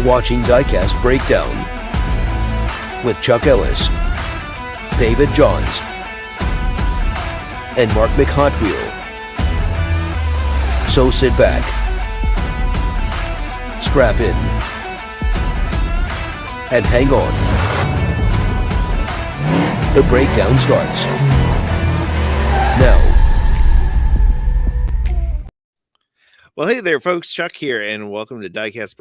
watching Diecast Breakdown with Chuck Ellis, David Johns, and Mark McHotwheel. So sit back, strap in, and hang on. The breakdown starts now. Well, hey there, folks. Chuck here, and welcome to Diecast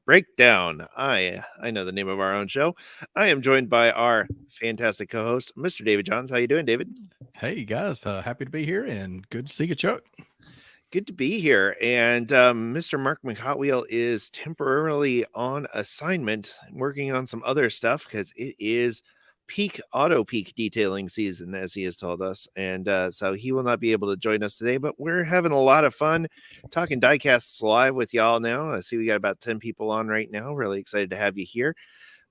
Breakdown. I know the name of our own show. I am joined by our fantastic co-host, Mr. David Johns. How you doing, David? Hey, guys. Happy to be here, and good to see you, Chuck. Good to be here. And Mr. Mark McHotwheel is temporarily on assignment, working on some other stuff, because it is auto peak detailing season, as he has told us, and so he will not be able to join us today, but we're having a lot of fun talking diecasts live with y'all now. I see we got about 10 people on right now. Really excited to have you here,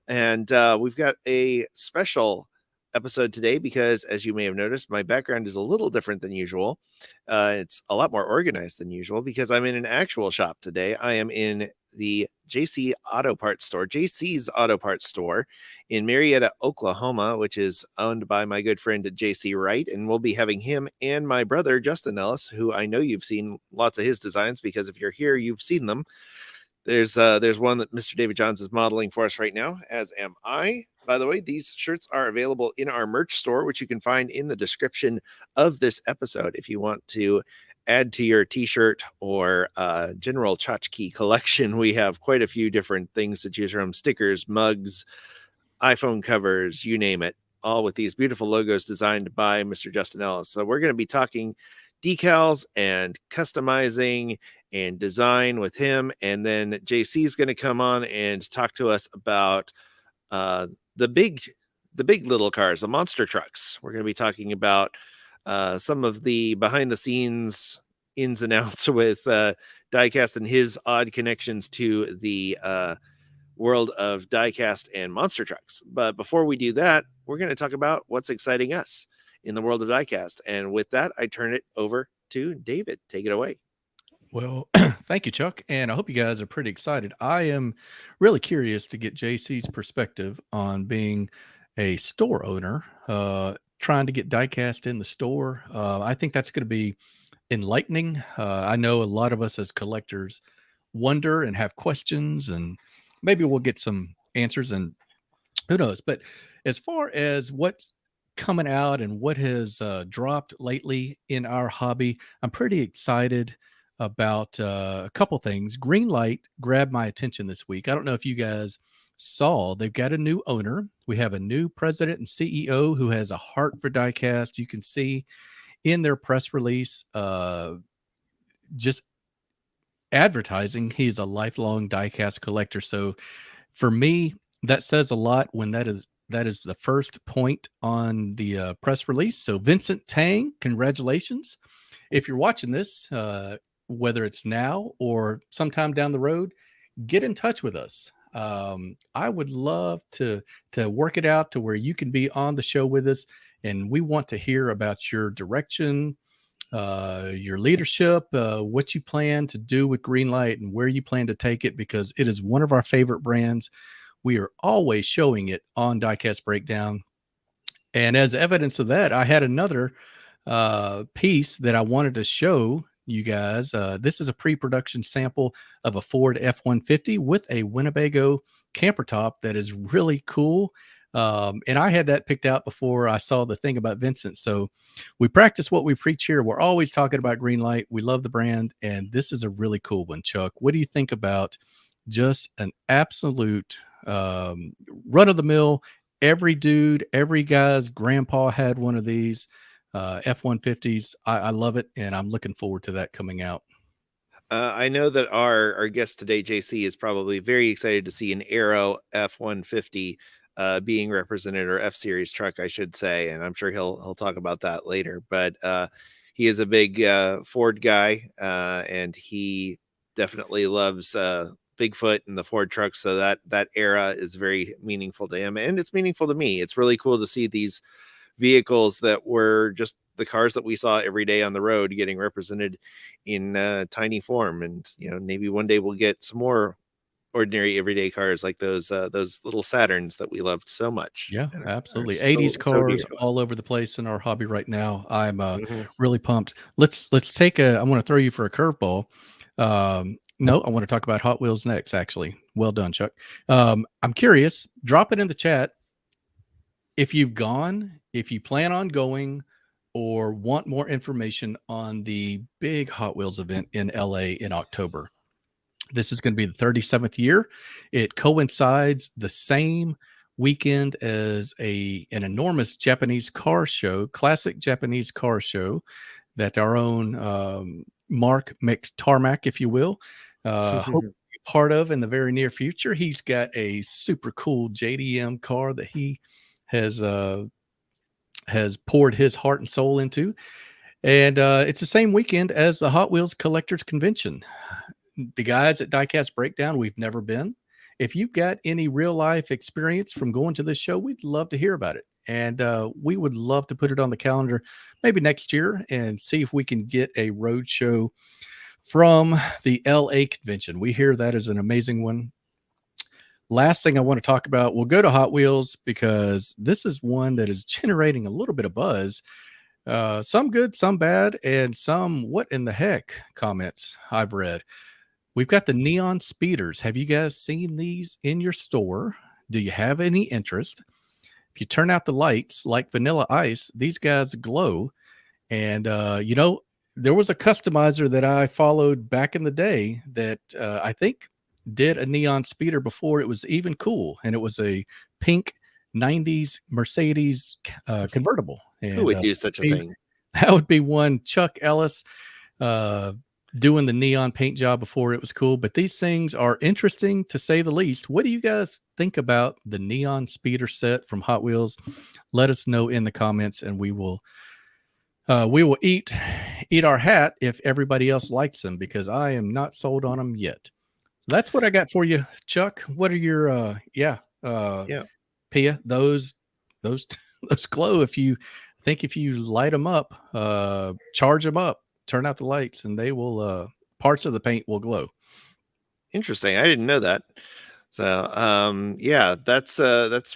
and we've got a special episode today because, as you may have noticed, my background is a little different than usual. It's a lot more organized than usual because I'm in an actual shop today. I am in the JC's Auto Parts Store in Marietta, Oklahoma, which is owned by my good friend JC Wright, and we'll be having him and my brother Justin Ellis, who I know you've seen lots of his designs, because if you're here, you've seen them. There's one that Mr. David Johns is modeling for us right now, as am I. By the way, these shirts are available in our merch store, which you can find in the description of this episode. If you want to add to your t-shirt or general tchotchke collection, we have quite a few different things to choose from: stickers, mugs, iPhone covers, you name it, all with these beautiful logos designed by Mr. Justin Ellis. So we're going to be talking decals and customizing and design with him, and then JC is going to come on and talk to us about the big little cars, the monster trucks. We're going to be talking about some of the behind the scenes ins and outs with diecast and his odd connections to the world of diecast and monster trucks. But before we do that, we're going to talk about what's exciting us in the world of diecast. And with that, I turn it over to David. Take it away. Well, thank you, Chuck. And I hope you guys are pretty excited. I am really curious to get JC's perspective on being a store owner, trying to get diecast in the store. I think that's going to be enlightening. I know a lot of us as collectors wonder and have questions, and maybe we'll get some answers, and who knows. But as far as what's coming out and what has dropped lately in our hobby, I'm pretty excited about a couple things. Greenlight grabbed my attention this week. I don't know if you guys saw, they've got a new owner. We have a new president and CEO who has a heart for diecast. You can see in their press release, just advertising he's a lifelong diecast collector. So for me, that says a lot when that is the first point on the press release. So Vincent Tang, congratulations. If you're watching this, whether it's now or sometime down the road, get in touch with us. I would love to work it out to where you can be on the show with us, and we want to hear about your direction, your leadership, what you plan to do with Greenlight and where you plan to take it, because it is one of our favorite brands. We are always showing it on Diecast Breakdown. And as evidence of that, I had another piece that I wanted to show you guys. This is a pre-production sample of a Ford F-150 with a Winnebago camper top that is really cool. And I had that picked out before I saw the thing about Vincent. So we practice what we preach here. We're always talking about Greenlight. We love the brand, and this is a really cool one. Chuck, what do you think about just an absolute run-of-the-mill, every dude, every guy's grandpa had one of these F-150s. I love it, and I'm looking forward to that coming out. I know that our guest today, JC, is probably very excited to see an Aero F-150 being represented, or F-Series truck, I should say, and I'm sure he'll talk about that later. But he is a big Ford guy, and he definitely loves Bigfoot and the Ford trucks, so that era is very meaningful to him, and it's meaningful to me. It's really cool to see these vehicles that were just the cars that we saw every day on the road getting represented in tiny form. And maybe one day we'll get some more ordinary everyday cars like those little Saturns that we loved so much. Yeah, and are absolutely. so 80s so dear cars to all us. over the place in our hobby right now. I'm Mhm. really pumped. Let's take a I want to throw you for a curveball. No, I want to talk about Hot Wheels next, actually. Well done, Chuck. I'm curious, drop it in the chat if you've gone, if you plan on going, or want more information on the big Hot Wheels event in LA in October. This is going to be the 37th year. It coincides the same weekend as an enormous Japanese car show, classic Japanese car show that our own Mark McTarmack, if you will, hope to be part of in the very near future. He's got a super cool JDM car that he has uh, has poured his heart and soul into, and it's the same weekend as the Hot Wheels Collectors Convention. The guys at Diecast Breakdown, we've never been. If you've got any real life experience from going to this show, we'd love to hear about it. And we would love to put it on the calendar maybe next year and see if we can get a road show from the LA convention. We hear that is an amazing one. Last thing I want to talk about, we'll go to Hot Wheels because this is one that is generating a little bit of buzz. Some good, some bad, and some what in the heck comments I've read. We've got the neon speeders. Have you guys seen these in your store? Do you have any interest? If you turn out the lights like Vanilla Ice, these guys glow. And, there was a customizer that I followed back in the day that I think did a neon speeder before it was even cool. And it was a pink 90s Mercedes convertible. Who And would do such a thing? that would be one Chuck Ellis uh, doing the neon paint job before it was cool. But these things are interesting to say the least. What do you guys think about the neon speeder set from Hot Wheels? Let us know in the comments, and we will eat our hat if everybody else likes them, because I am not sold on them yet. So that's what I got for you, Chuck. What are your Yeah. Pia? Those those glow if you light them up, charge them up, turn out the lights, and they will parts of the paint will glow. Interesting. I didn't know that. So, yeah, that's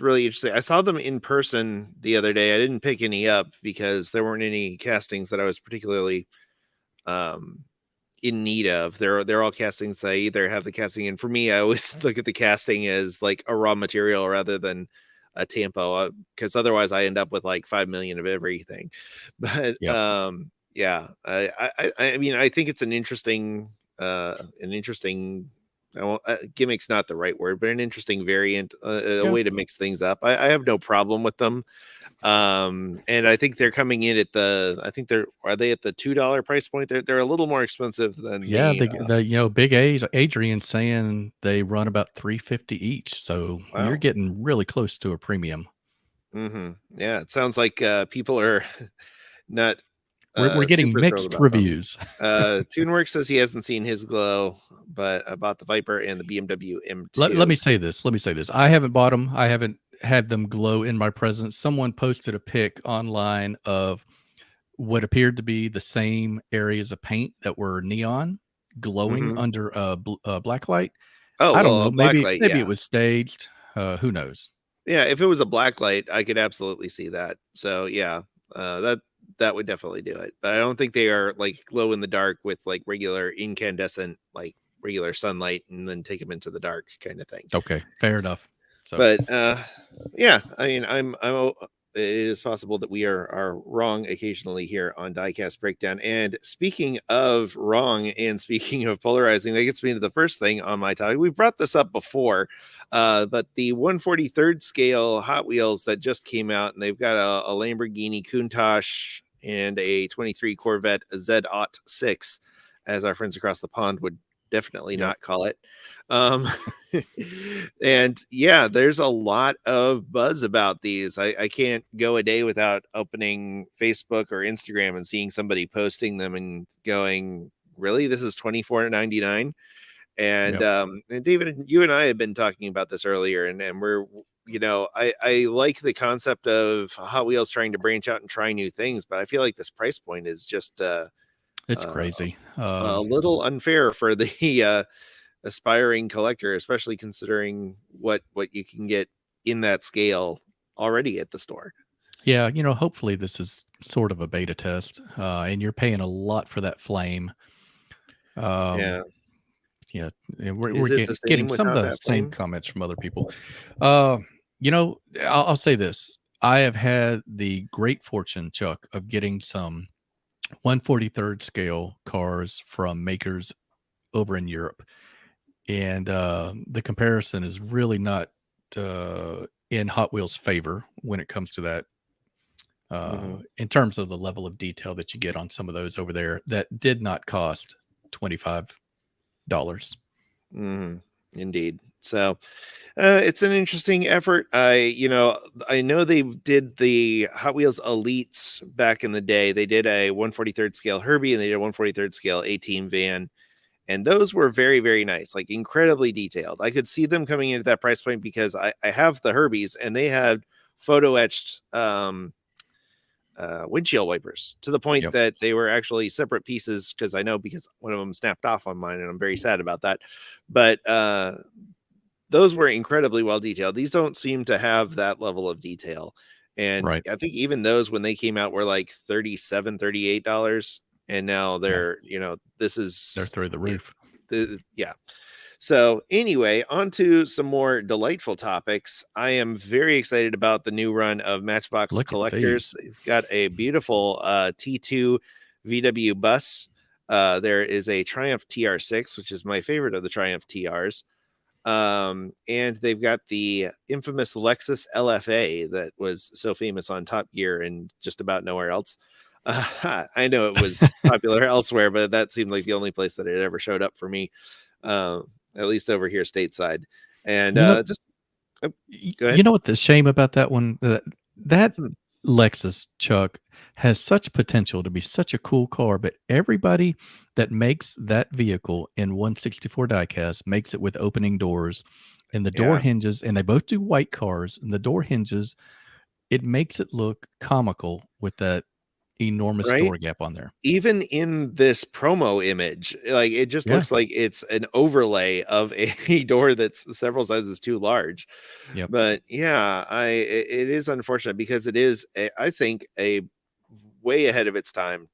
really interesting. I saw them in person the other day. I didn't pick any up because there weren't any castings that I was particularly um in need of. They're all castings I either have the casting in. For me, I always look at the casting as like a raw material rather than a tampo, because otherwise I end up with like 5 million of everything. But Yep. yeah, I mean, I think it's an interesting I won't, gimmick's not the right word, but an interesting variant, a Yeah. way to mix things up. I have no problem with them. And I think they're coming in at I think are they at the $2 price point? They're a little more expensive than Yeah, the the Big Adrian saying they run about 350 each, so you're wow. getting really close to a premium. Yeah, it sounds like people are not We're getting super thrilled mixed about them. reviews. Tuneworks says he hasn't seen his glow, but about the Viper and the BMW M2. Let me say this. I haven't bought them. I haven't had them glow in my presence. Someone posted a pic online of what appeared to be the same areas of paint that were neon glowing Mhm. under black light. Oh, I don't well, know. a black Maybe light, it yeah. was staged. Who knows? Yeah, if it was a black light, I could absolutely see that. So yeah, that would definitely do it. But I don't think they are like glow in the dark with like regular incandescent, like regular sunlight, and then take them into the dark kind of thing. Okay, fair enough. So But yeah, I mean, it is possible that we are wrong occasionally here on Diecast Breakdown. And speaking of wrong and speaking of polarizing, that gets me to the first thing on my topic. We brought this up before, but the 1/43 scale Hot Wheels that just came out, and they've got a Lamborghini Countach and a 23 Corvette Z-Ot 6, as our friends across the pond would definitely yep. not call it. Um, and yeah, there's a lot of buzz about these. I can't go a day without opening Facebook or Instagram and seeing somebody posting them and going, really, this is $24.99. And Yep. and David, you and I have been talking about this earlier, and we're, I like the concept of Hot Wheels trying to branch out and try new things, but I feel like this price point is just It's uh, crazy. a little unfair for the aspiring collector, especially considering what you can get in that scale already at the store. Yeah, hopefully this is sort of a beta test, and you're paying a lot for that flame. Yeah. Yeah, and we're Is it the getting same some of without the that same flame? comments from other people. Uh, I'll say this: I have had the great fortune, Chuck, of getting some 1/43rd scale cars from makers over in Europe, and the comparison is really not in Hot Wheels' favor when it comes to that. Mhm. In terms of the level of detail that you get on some of those over there, that did not cost $25. Mhm. Indeed. So, it's an interesting effort. I know they did the Hot Wheels Elites back in the day. They did a 1/43rd scale Herbie and they did a 1/43rd scale A-Team van. And those were very, very nice, like incredibly detailed. I could see them coming into that price point because I have the Herbies and they had photo etched windshield wipers to the point Yep. that they were actually separate pieces. Because I know because one of them snapped off on mine and I'm very sad about that. But those were incredibly well detailed. These don't seem to have that level of detail. And Right. I think even those when they came out were like $37-$38. And now Yeah. they're, this They're is through the roof. yeah. So anyway, on to some more delightful topics. I am very excited about the new run of Matchbox Look at Collectors. these. They've got a beautiful T2 VW bus. There is a Triumph TR6, which is my favorite of the Triumph TRs. And they've got the infamous Lexus LFA that was so famous on Top Gear and just about nowhere else. I know it was popular elsewhere, but that seemed like the only place that it ever showed up for me, at least over here stateside. And You know, just go ahead. you know what the shame about that one? That Hmm. Lexus, Chuck, has such potential to be such a cool car, but everybody that makes that vehicle in 164 diecast makes it with opening doors and the door Yeah, hinges, and they both do white cars, and the door hinges. It makes it look comical with that enormous right. door gap on there. Even in this promo image, like it just Yeah. looks like it's an overlay of a door that's several sizes too large. Yep. But yeah, it is unfortunate because it is I think a way ahead of its time.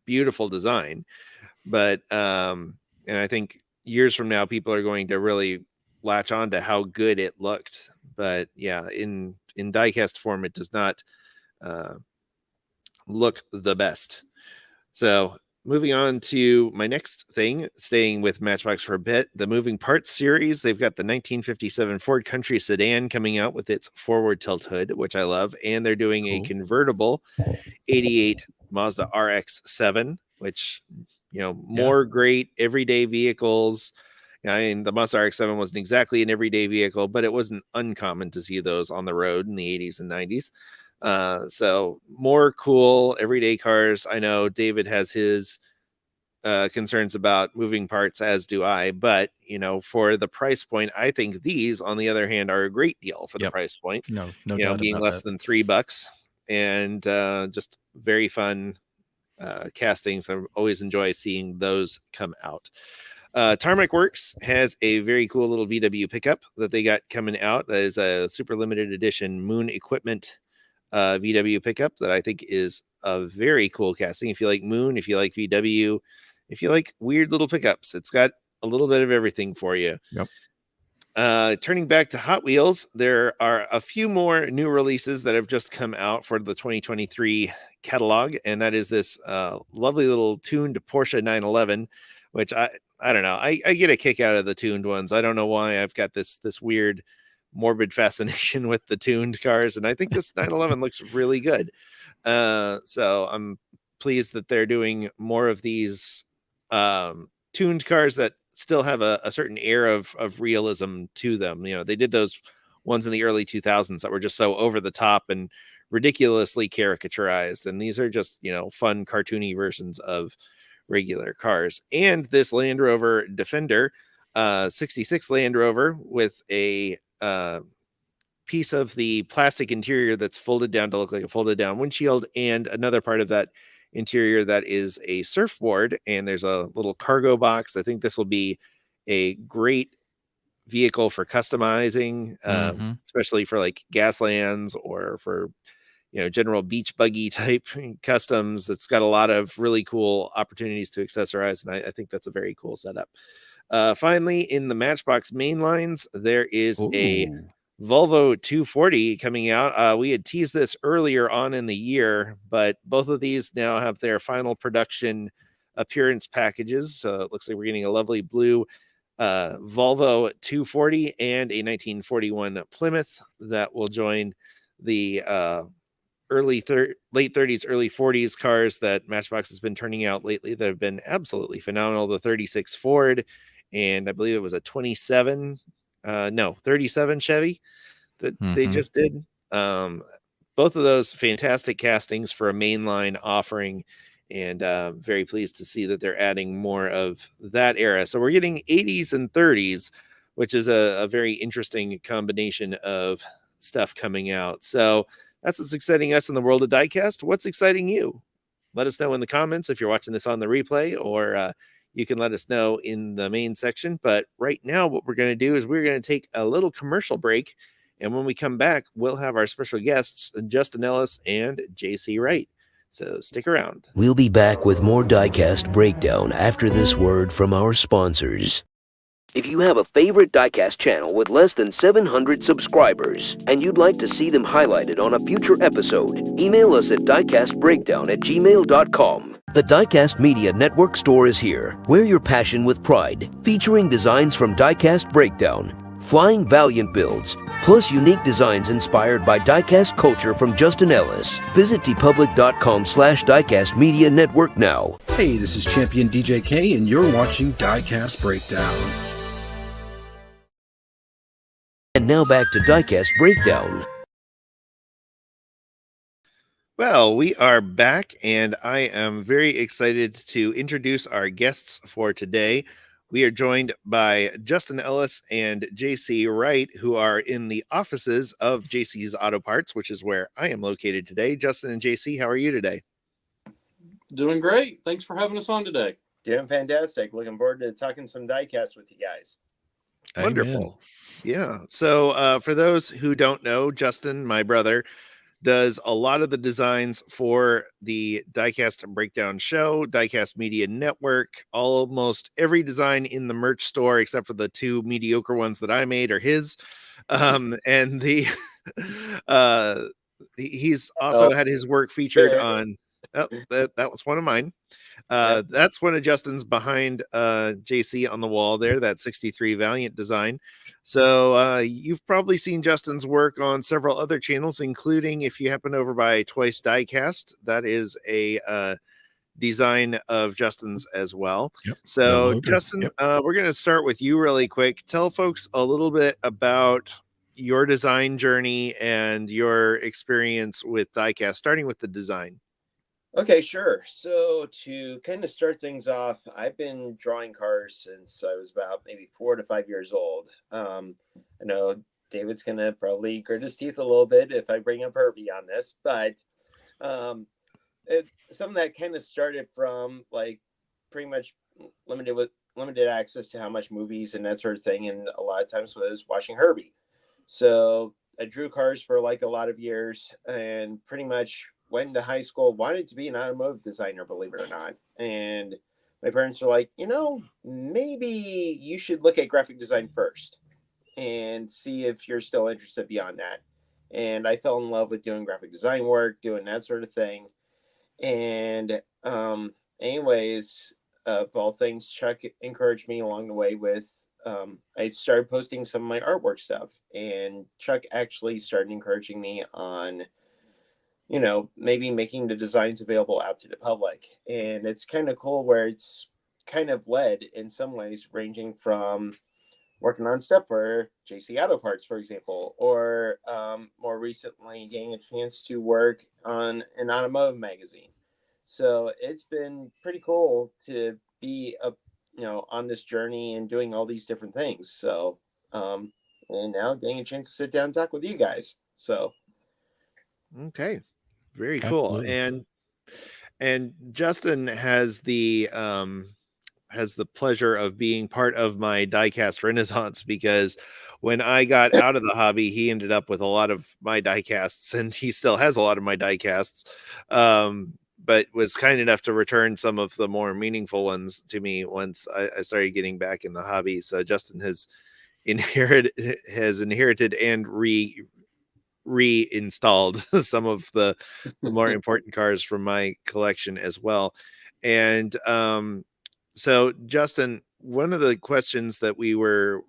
Beautiful design, but and I think years from now people are going to really latch on to how good it looked. But yeah, in diecast form it does not uh look the best. So moving on to my next thing, staying with Matchbox for a bit, the moving parts series. They've got the 1957 Ford Country sedan coming out with its forward tilt hood, which I love, and they're doing a Cool. convertible 88 Mazda RX-7, which Yeah. more great everyday vehicles. I mean, the Mazda RX-7 wasn't exactly an everyday vehicle, but it wasn't uncommon to see those on the road in the 80s and 90s. So more cool everyday cars. I know David has his concerns about moving parts, as do I, but for the price point, I think these, on the other hand, are a great deal for the Yep. price point. No doubt Being about less that. than $3 and just very fun castings. I always enjoy seeing those come out. Tarmac Works has a very cool little VW pickup that they got coming out. That is a super limited edition Moon Equipment VW pickup that I think is a very cool casting. If you like Moon, if you like VW, if you like weird little pickups, it's got a little bit of everything for you. Yep. Turning back to Hot Wheels, there are a few more new releases that have just come out for the 2023 catalog, and that is this lovely little tuned Porsche 911, which I don't know. I get a kick out of the tuned ones. I don't know why I've got this weird morbid fascination with the tuned cars, and I think this 911 looks really good. So I'm pleased that they're doing more of these tuned cars that still have a certain air of realism to them. They did those ones in the early 2000s that were just so over the top and ridiculously caricaturized, and these are just fun cartoony versions of regular cars. And this Land Rover Defender 66 Land Rover with a piece of the plastic interior that's folded down to look like a folded down windshield, and another part of that interior that is a surfboard, and there's a little cargo box. I think this will be a great vehicle for customizing, especially for like Gaslands or for, general beach buggy type customs. It's got a lot of really cool opportunities to accessorize, and I think that's a very cool setup. Finally, in the Matchbox main lines, there is a Volvo 240 coming out. We had teased this earlier on in the year, but both of these now have their final production appearance packages. So it looks like we're getting a lovely blue Volvo 240 and a 1941 Plymouth that will join the late 30s, early 40s cars that Matchbox has been turning out lately that have been absolutely phenomenal. The 36 Ford, and I believe it was a 37 Chevy that they just did. Both of those fantastic castings for a mainline offering, and very pleased to see that they're adding more of that era. So we're getting 80s and 30s, which is a very interesting combination of stuff coming out. So that's what's exciting us in the world of Diecast. What's exciting you? Let us know in the comments if you're watching this on the replay, or you can let us know in the main section. But right now, what we're going to do is we're going to take a little commercial break. And when we come back, we'll have our special guests, Justin Ellis and JC Wright. So stick around. We'll be back with more Diecast Breakdown after this word from our sponsors. If you have a favorite Diecast channel with less than 700 subscribers and you'd like to see them highlighted on a future episode, email us at diecastbreakdown@gmail.com. The Diecast Media Network store is here. Wear your passion with pride, featuring designs from Diecast Breakdown, flying Valiant builds, plus unique designs inspired by diecast culture from Justin Ellis. Visit tpublic.com/Diecast Media Network now. Hey, this is Champion DJ K, and you're watching Diecast Breakdown. And now back to Diecast Breakdown. Well, we are back, and I am very excited to introduce our guests for today. We are joined by Justin Ellis and JC Wright, who are in the offices of JC's Auto Parts, which is where I am located today. Justin and JC, how are you today? Doing great. Thanks for having us on today. Doing fantastic. Looking forward to talking some diecast with you guys. Wonderful. Amen. Yeah. So for those who don't know, Justin, my brother, does a lot of the designs for the Diecast Breakdown show, Diecast Media Network. Almost every design in the merch store, except for the two mediocre ones that I made, are his. And the he's also had his work featured on. Oh, that was one of mine. That's one of Justin's behind JC on the wall there, that 63 Valiant design. So you've probably seen Justin's work on several other channels, including if you happen over by Twice Diecast, that is a design of Justin's as well. Yep. So Justin, we're going to start with you really quick. Tell folks a little bit about your design journey and your experience with diecast, starting with the design. Okay, sure. So to kind of start things off, I've been drawing cars since I was about maybe 4 to 5 years old. I know David's going to probably grit his teeth a little bit if I bring up Herbie on this, but some of that kind of started from like pretty much limited access to how much movies and that sort of thing. And a lot of times was watching Herbie. So I drew cars for like a lot of years and pretty much went into high school, wanted to be an automotive designer, believe it or not. And my parents were like, maybe you should look at graphic design first and see if you're still interested beyond that. And I fell in love with doing graphic design work, doing that sort of thing. And anyways, of all things, Chuck encouraged me along the way with, I started posting some of my artwork stuff. And Chuck actually started encouraging me on maybe making the designs available out to the public. And it's kind of cool where it's kind of led in some ways, ranging from working on stuff for JC Auto Parts, for example, or more recently getting a chance to work on an automotive magazine. So it's been pretty cool to be on this journey and doing all these different things. So and now getting a chance to sit down and talk with you guys. So okay. Very cool. Absolutely. And Justin has the has the pleasure of being part of my diecast renaissance, because when I got out of the hobby, he ended up with a lot of my diecasts, and he still has a lot of my diecasts, but was kind enough to return some of the more meaningful ones to me once I started getting back in the hobby. So Justin has inherited and reinstalled some of the more important cars from my collection as well. And so Justin, one of the questions that we were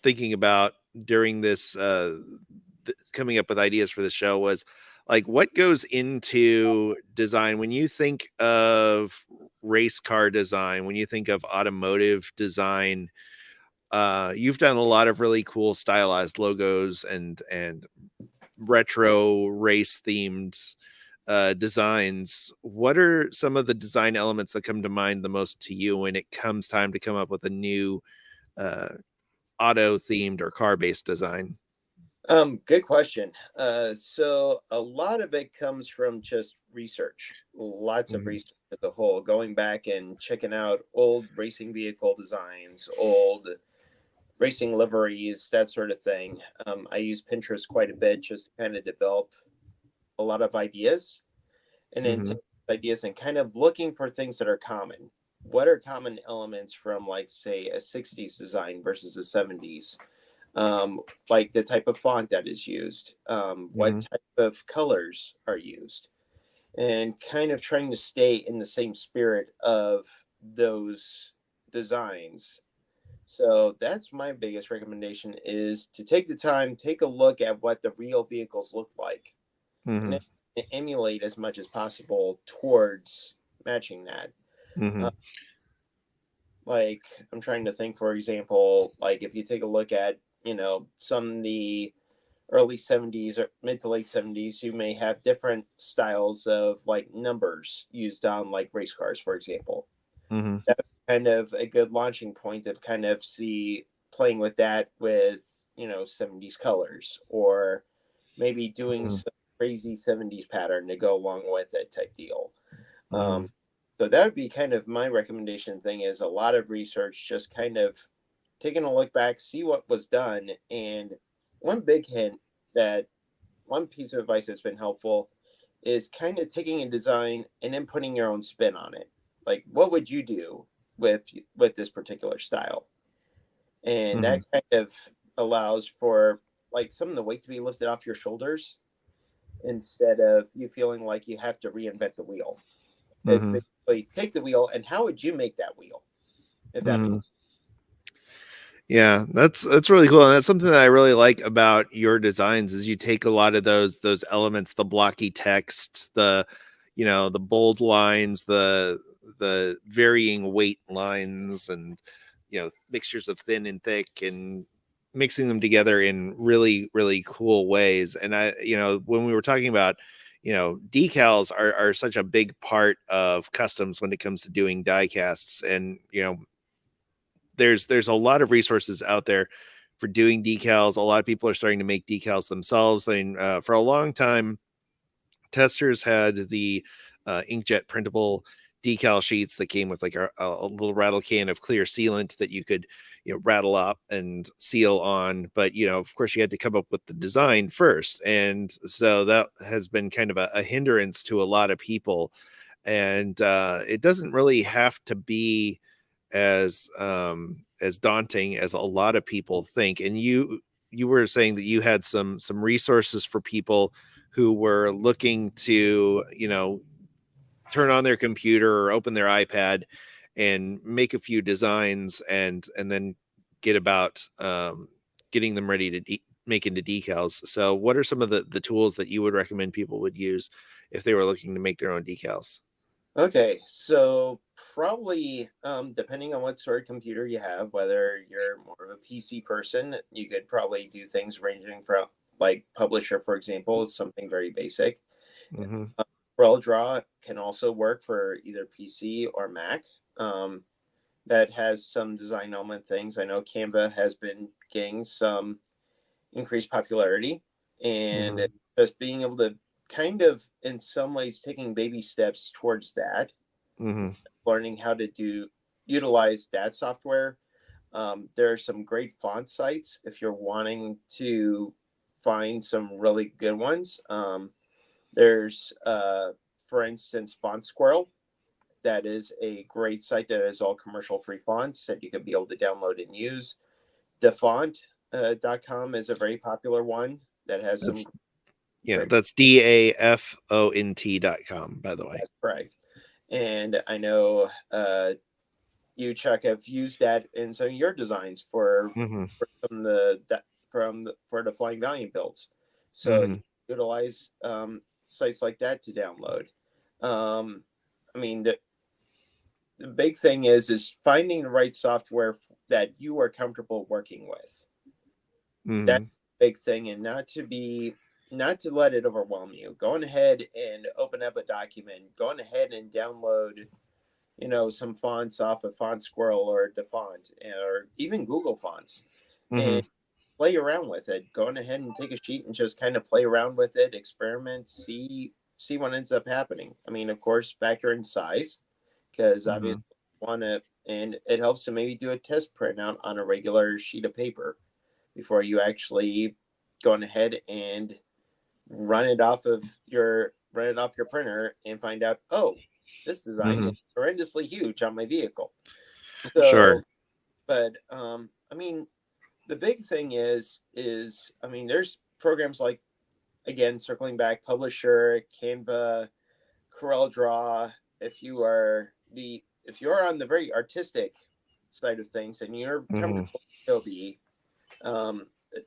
thinking about during this coming up with ideas for the show was, like, what goes into design when you think of race car design, when you think of automotive design. You've done a lot of really cool stylized logos and retro race themed designs. What are some of the design elements that come to mind the most to you when it comes time to come up with a new auto themed or car based design? Good question. So a lot of it comes from just research, lots of research as a whole, going back and checking out old racing vehicle designs, old racing liveries, that sort of thing. I use Pinterest quite a bit just to kind of develop a lot of ideas, and then take ideas and kind of looking for things that are common. What are common elements from, like, say, a 60s design versus a 70s? Like the type of font that is used, what type of colors are used, and kind of trying to stay in the same spirit of those designs. So that's my biggest recommendation, is to take the time, take a look at what the real vehicles look like, and then emulate as much as possible towards matching that. Like, I'm trying to think, for example, like if you take a look at, some of the early 70s or mid to late 70s, you may have different styles of, like, numbers used on, like, race cars, for example. That's kind of a good launching point of kind of playing with that with, 70s colors, or maybe doing some crazy 70s pattern to go along with it type deal. So that would be kind of my recommendation thing, is a lot of research, just kind of taking a look back, see what was done. And one big hint, that one piece of advice that's been helpful, is kind of taking a design and then putting your own spin on it. Like, what would you do with this particular style? And that kind of allows for, like, some of the weight to be lifted off your shoulders, instead of you feeling like you have to reinvent the wheel. It's basically take the wheel, and how would you make that wheel? If that makes sense. Yeah, that's really cool, and that's something that I really like about your designs, is you take a lot of those elements, the blocky text, the the bold lines, the varying weight lines, and mixtures of thin and thick, and mixing them together in really, really cool ways. And I, when we were talking about, decals are such a big part of customs when it comes to doing die casts, and there's a lot of resources out there for doing decals. A lot of people are starting to make decals themselves. I mean, for a long time, testers had the inkjet printable decal sheets that came with, like, a little rattle can of clear sealant that you could rattle up and seal on. But of course, you had to come up with the design first, and so that has been kind of a hindrance to a lot of people. And it doesn't really have to be as daunting as a lot of people think. And you were saying that you had some resources for people who were looking to turn on their computer or open their iPad and make a few designs, and then get about getting them ready to make into decals. So what are some of the tools that you would recommend people would use if they were looking to make their own decals? Okay, so probably, depending on what sort of computer you have, whether you're more of a PC person, you could probably do things ranging from, like, Publisher, for example. It's something very basic. Draw can also work for either PC or Mac. That has some design element things. I know Canva has been getting some increased popularity, and just being able to kind of, in some ways, taking baby steps towards that, learning how to do utilize that software. There are some great font sites if you're wanting to find some really good ones. There's, for instance, Font Squirrel. That is a great site that is all commercial free fonts that you can be able to download and use. Defont.com is a very popular one that has some. That's DAFONT.com, by the way. That's correct. And I know you, Chuck, have used that in some of your designs for the Flying Valiant builds. So you utilize sites like that to download. I mean, the big thing is finding the right software that you are comfortable working with. That's a big thing, and not to let it overwhelm you. Going ahead and open up a document, going ahead and download, some fonts off of Font Squirrel or Defont or even Google Fonts, and play around with it. Going ahead and take a sheet and just kind of play around with it, experiment, see what ends up happening. I mean, of course, factor in size, because obviously and it helps to maybe do a test printout on a regular sheet of paper before you actually going ahead and run it off your printer and find out, oh, this design is horrendously huge on my vehicle. So, sure. But I mean, the big thing is I mean, there's programs like, again, circling back, Publisher, Canva, CorelDRAW. If you are on the very artistic side of things and you're comfortable with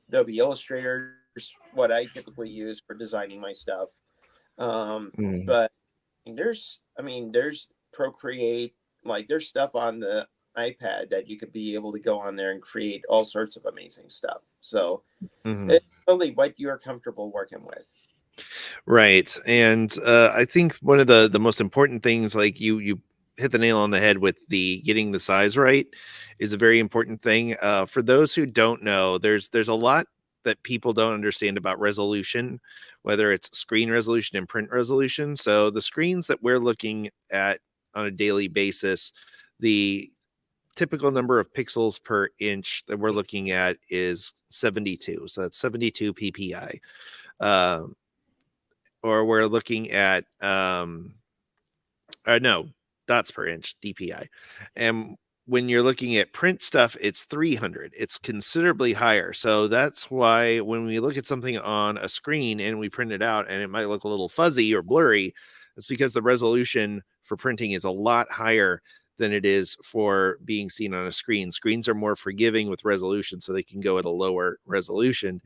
Adobe Illustrator is what I typically use for designing my stuff. But there's Procreate, like there's stuff on the iPad that you could be able to go on there and create all sorts of amazing stuff. So it's really what you're comfortable working with. Right. And I think one of the most important things, like you hit the nail on the head with the getting the size right, is a very important thing. For those who don't know, there's a lot that people don't understand about resolution, whether it's screen resolution and print resolution. So the screens that we're looking at on a daily basis, the typical number of pixels per inch that we're looking at is 72. So that's 72 ppi. Or we're looking at dots per inch, DPI. And when you're looking at print stuff, it's 300. It's considerably higher. So that's why when we look at something on a screen and we print it out and it might look a little fuzzy or blurry, it's because the resolution for printing is a lot higher than it is for being seen on a screen. Screens are more forgiving with resolution, so they can go at a lower resolution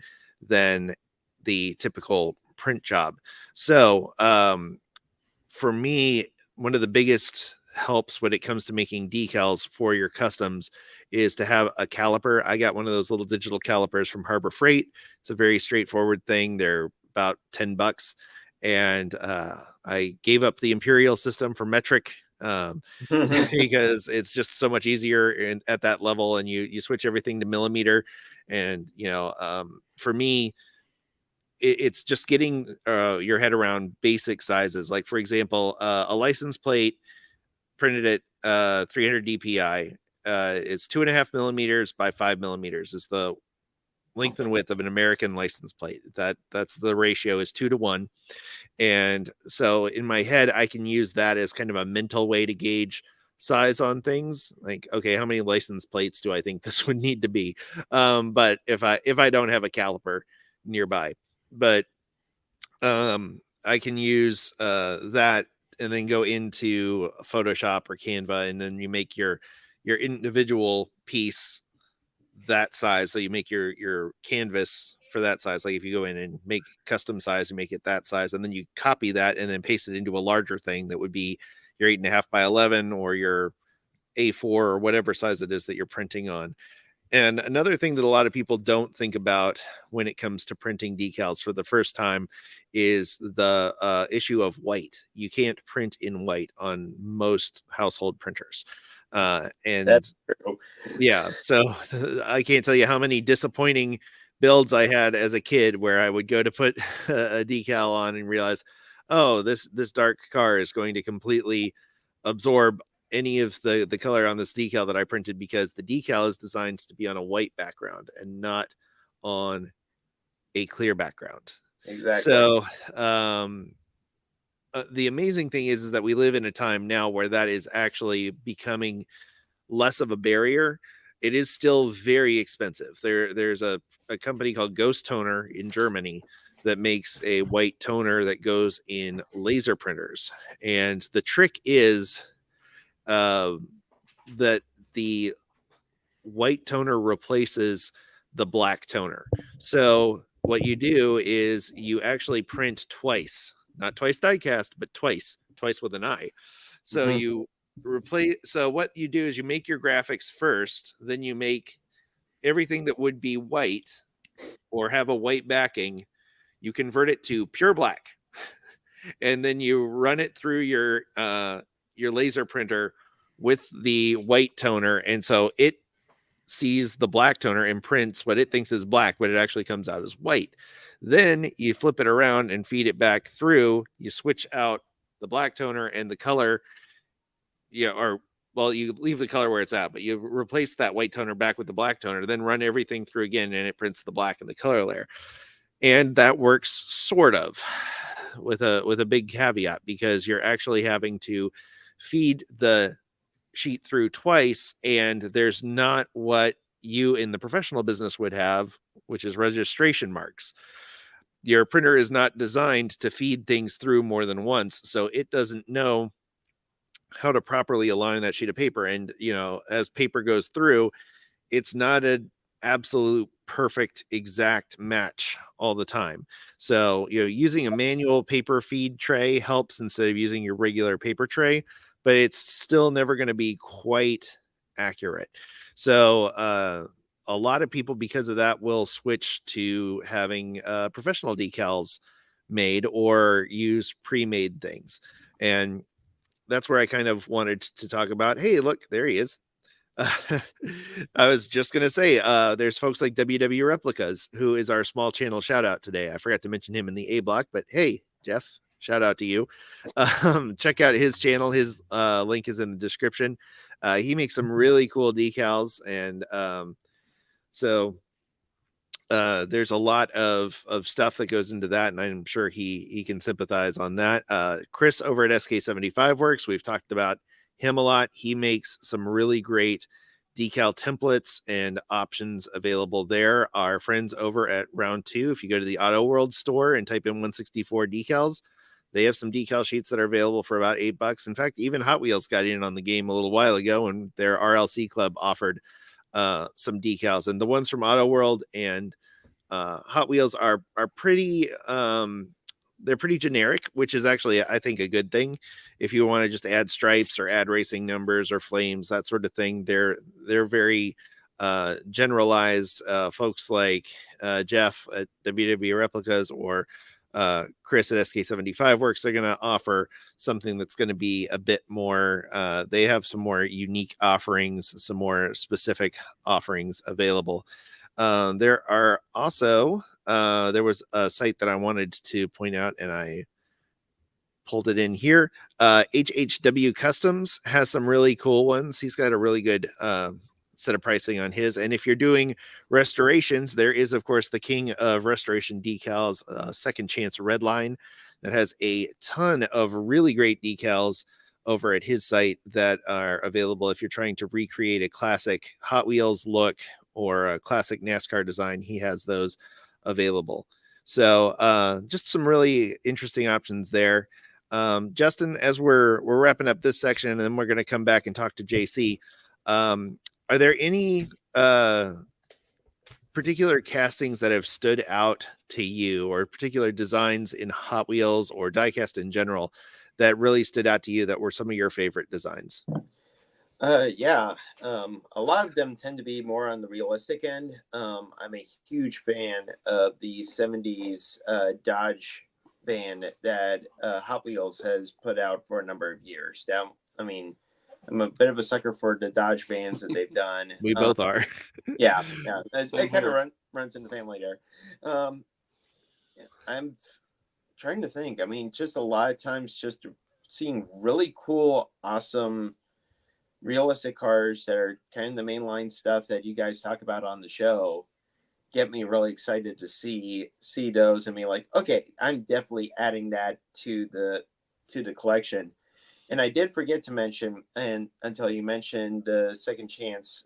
than the typical print job. So for me, one of the biggest helps when it comes to making decals for your customs is to have a caliper. I got one of those little digital calipers from Harbor Freight. It's a very straightforward thing. They're about $10. And I gave up the Imperial system for metric because it's just so much easier at that level. And you switch everything to millimeter. And, for me, it's just getting your head around basic sizes. Like, for example, a license plate printed at 300 DPI. It's 2.5 millimeters by 5 millimeters is the length and width of an American license plate. That's the ratio is 2-to-1. And so in my head, I can use that as kind of a mental way to gauge size on things. Like, okay, how many license plates do I think this would need to be? But if I don't have a caliper nearby, but I can use that and then go into Photoshop or Canva, and then you make your individual piece that size. So you make your canvas for that size. Like if you go in and make custom size, you make it that size, and then you copy that and then paste it into a larger thing that would be your 8.5 by 11 or your A4 or whatever size it is that you're printing on. And another thing that a lot of people don't think about when it comes to printing decals for the first time is the issue of white. You can't print in white on most household printers. And that's true. Yeah, so I can't tell you how many disappointing builds I had as a kid where I would go to put a decal on and realize, oh, this dark car is going to completely absorb any of the color on this decal that I printed, because the decal is designed to be on a white background and not on a clear background. Exactly. So the amazing thing is that we live in a time now where that is actually becoming less of a barrier. It is still very expensive. There's a company called Ghost Toner in Germany that makes a white toner that goes in laser printers. And the trick is that the white toner replaces the black toner. So what you do is you actually print twice, not twice diecast, but twice with an I. So you replace. So what you do is you make your graphics first, then you make everything that would be white or have a white backing, you convert it to pure black, and then you run it through your laser printer with the white toner, and so it sees the black toner and prints what it thinks is black, but it actually comes out as white. Then you flip it around and feed it back through. You switch out the black toner and the color, or well, you leave the color where it's at, but you replace that white toner back with the black toner, then run everything through again, and it prints the black and the color layer. And that works sort of with a big caveat, because you're actually having to feed the sheet through twice, and there's not what you in the professional business would have, which is registration marks. Your printer is not designed to feed things through more than once, so it doesn't know how to properly align that sheet of paper. And as paper goes through, it's not an absolute perfect exact match all the time. So using a manual paper feed tray helps instead of using your regular paper tray, but it's still never going to be quite accurate. So a lot of people, because of that, will switch to having professional decals made or use pre-made things. And that's where I kind of wanted to talk about, hey, look, there he is. I was just going to say, there's folks like WW Replicas, who is our small channel shout out today. I forgot to mention him in the A block, but hey, Jeff, shout out to you. Check out his channel. His link is in the description. He makes some really cool decals. And so there's a lot of stuff that goes into that, and I'm sure he can sympathize on that. Chris over at SK75 Works, we've talked about him a lot. He makes some really great decal templates and options available there. Our friends over at Round 2, if you go to the Auto World store and type in 164 decals, they have some decal sheets that are available for about $8. In fact, even Hot Wheels got in on the game a little while ago, and their RLC club offered some decals. And the ones from Auto World and Hot Wheels are pretty they're pretty generic, which is actually, I think, a good thing. If you want to just add stripes or add racing numbers or flames, that sort of thing, they're very generalized. Folks like Jeff at WW Replicas or Chris at SK75 Works, they're going to offer something that's going to be a bit more, they have some more unique offerings, some more specific offerings available. There are also, there was a site that I wanted to point out, and I pulled it in here. HHW Customs has some really cool ones. He's got a really good set of pricing on his. And if you're doing restorations, there is, of course, the king of restoration decals, Second Chance Redline, that has a ton of really great decals over at his site that are available if you're trying to recreate a classic Hot Wheels look or a classic NASCAR design. He has those available. So just some really interesting options there. Justin, as we're wrapping up this section, and then we're going to come back and talk to JC, are there any particular castings that have stood out to you, or particular designs in Hot Wheels or diecast in general that really stood out to you that were some of your favorite designs? Yeah. A lot of them tend to be more on the realistic end. I'm a huge fan of the 70s Dodge van that Hot Wheels has put out for a number of years now. I mean, I'm a bit of a sucker for the Dodge vans that they've done. We both are. Yeah. It kind of runs in the family there. I'm trying to think. I mean, just a lot of times just seeing really cool, awesome realistic cars that are kind of the mainline stuff that you guys talk about on the show get me really excited to see those and be like, okay, I'm definitely adding that to the collection. And I did forget to mention, and until you mentioned the Second Chance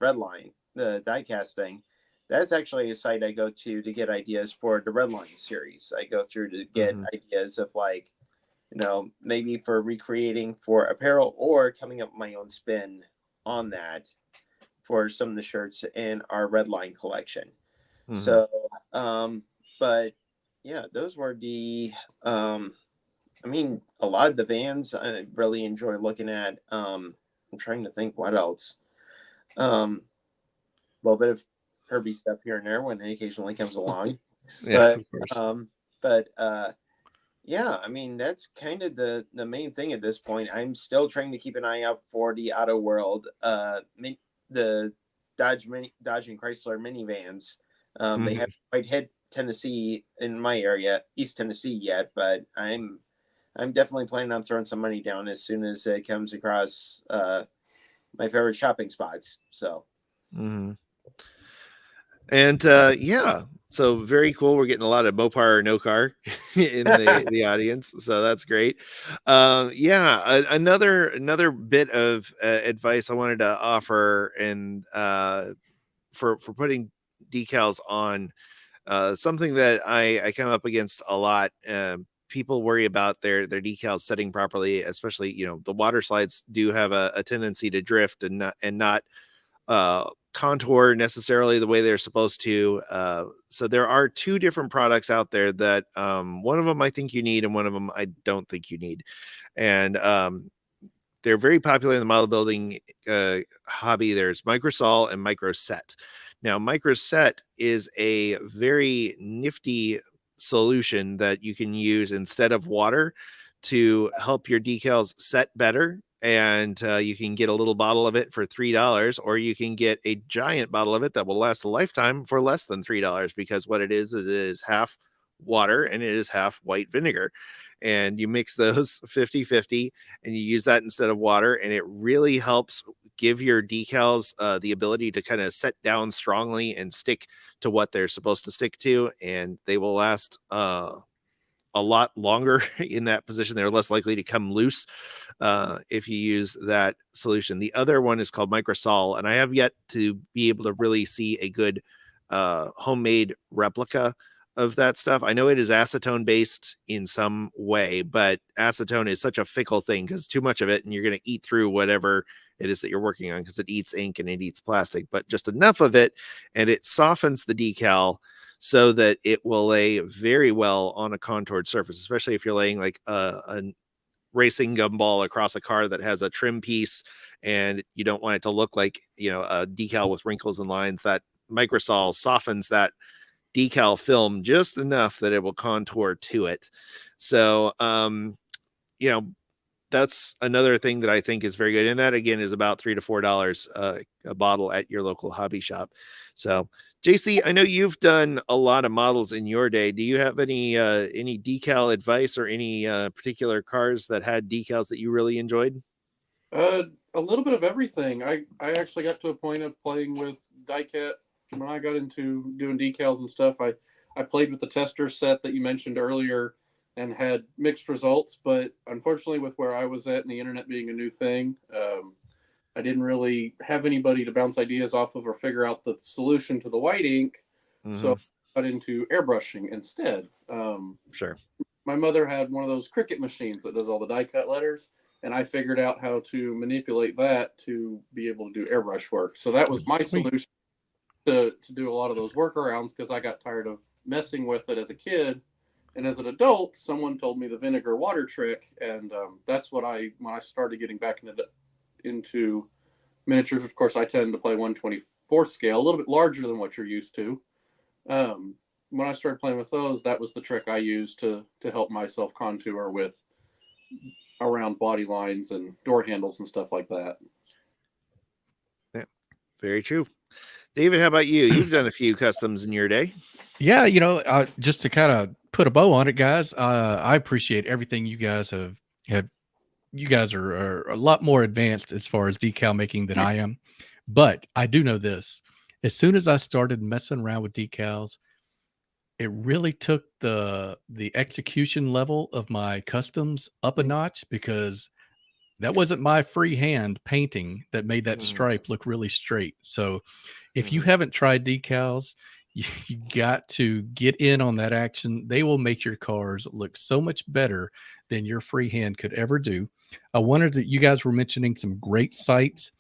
Redline, the diecast thing, that's actually a site I go to get ideas for the Redline series. I go through to get ideas of like, maybe for recreating for apparel or coming up with my own spin on that for some of the shirts in our Redline collection. So, but yeah, those were the, I mean, a lot of the vans I really enjoy looking at. I'm trying to think what else. A little bit of Herbie stuff here and there when it occasionally comes along. Yeah, but yeah, I mean, that's kind of the main thing at this point. I'm still trying to keep an eye out for the Auto World, the Dodge and Chrysler minivans. They haven't quite hit Tennessee in my area, East Tennessee yet, but I'm definitely planning on throwing some money down as soon as it comes across my favorite shopping spots. So, and yeah, so very cool. We're getting a lot of Mopar or no car in the audience, so that's great. Yeah, another bit of advice I wanted to offer, and for putting decals on, something that I come up against a lot. People worry about their decals setting properly, especially, the water slides do have a tendency to drift and not contour necessarily the way they're supposed to. So there are two different products out there that one of them I think you need and one of them I don't think you need. And they're very popular in the model building hobby. There's Microsol and Microset. Now, Microset is a very nifty solution that you can use instead of water to help your decals set better. And you can get a little bottle of it for $3, or you can get a giant bottle of it that will last a lifetime for less than $3, because what it is half water and it is half white vinegar. And you mix those 50-50 and you use that instead of water. And it really helps give your decals the ability to kind of set down strongly and stick to what they're supposed to stick to. And they will last a lot longer in that position. They're less likely to come loose if you use that solution. The other one is called Microsol, and I have yet to be able to really see a good homemade replica of that stuff. I know it is acetone based in some way, but acetone is such a fickle thing because too much of it and you're going to eat through whatever it is that you're working on, because it eats ink and it eats plastic, but just enough of it and it softens the decal so that it will lay very well on a contoured surface, especially if you're laying like a racing gumball across a car that has a trim piece and you don't want it to look like, a decal with wrinkles and lines. That Microsol softens that decal film just enough that it will contour to it. So, that's another thing that I think is very good. And that again is about $3 to $4 a bottle at your local hobby shop. So JC, I know you've done a lot of models in your day. Do you have any decal advice or any particular cars that had decals that you really enjoyed? A little bit of everything. I actually got to a point of playing with diecast. When I got into doing decals and stuff, I played with the tester set that you mentioned earlier and had mixed results. But unfortunately, with where I was at and the internet being a new thing, I didn't really have anybody to bounce ideas off of or figure out the solution to the white ink. So I got into airbrushing instead. Sure. My mother had one of those Cricut machines that does all the die cut letters, and I figured out how to manipulate that to be able to do airbrush work. So that was my solution to do a lot of those workarounds, because I got tired of messing with it as a kid. And as an adult, someone told me the vinegar water trick, and that's what when I started getting back into miniatures. Of course, I tend to play 1/24 scale, a little bit larger than what you're used to. When I started playing with those, that was the trick I used to help myself contour with around body lines and door handles and stuff like that. Yeah, very true. David, how about you? You've done a few customs in your day. Yeah, just to kind of put a bow on it, guys, I appreciate everything you guys have you guys are a lot more advanced as far as decal making than I am, but I do know this: as soon as I started messing around with decals, it really took the execution level of my customs up a notch, because that wasn't my freehand painting that made that stripe look really straight. So if you haven't tried decals, you got to get in on that action. They will make your cars look so much better than your freehand could ever do. I wondered that you guys were mentioning some great sites.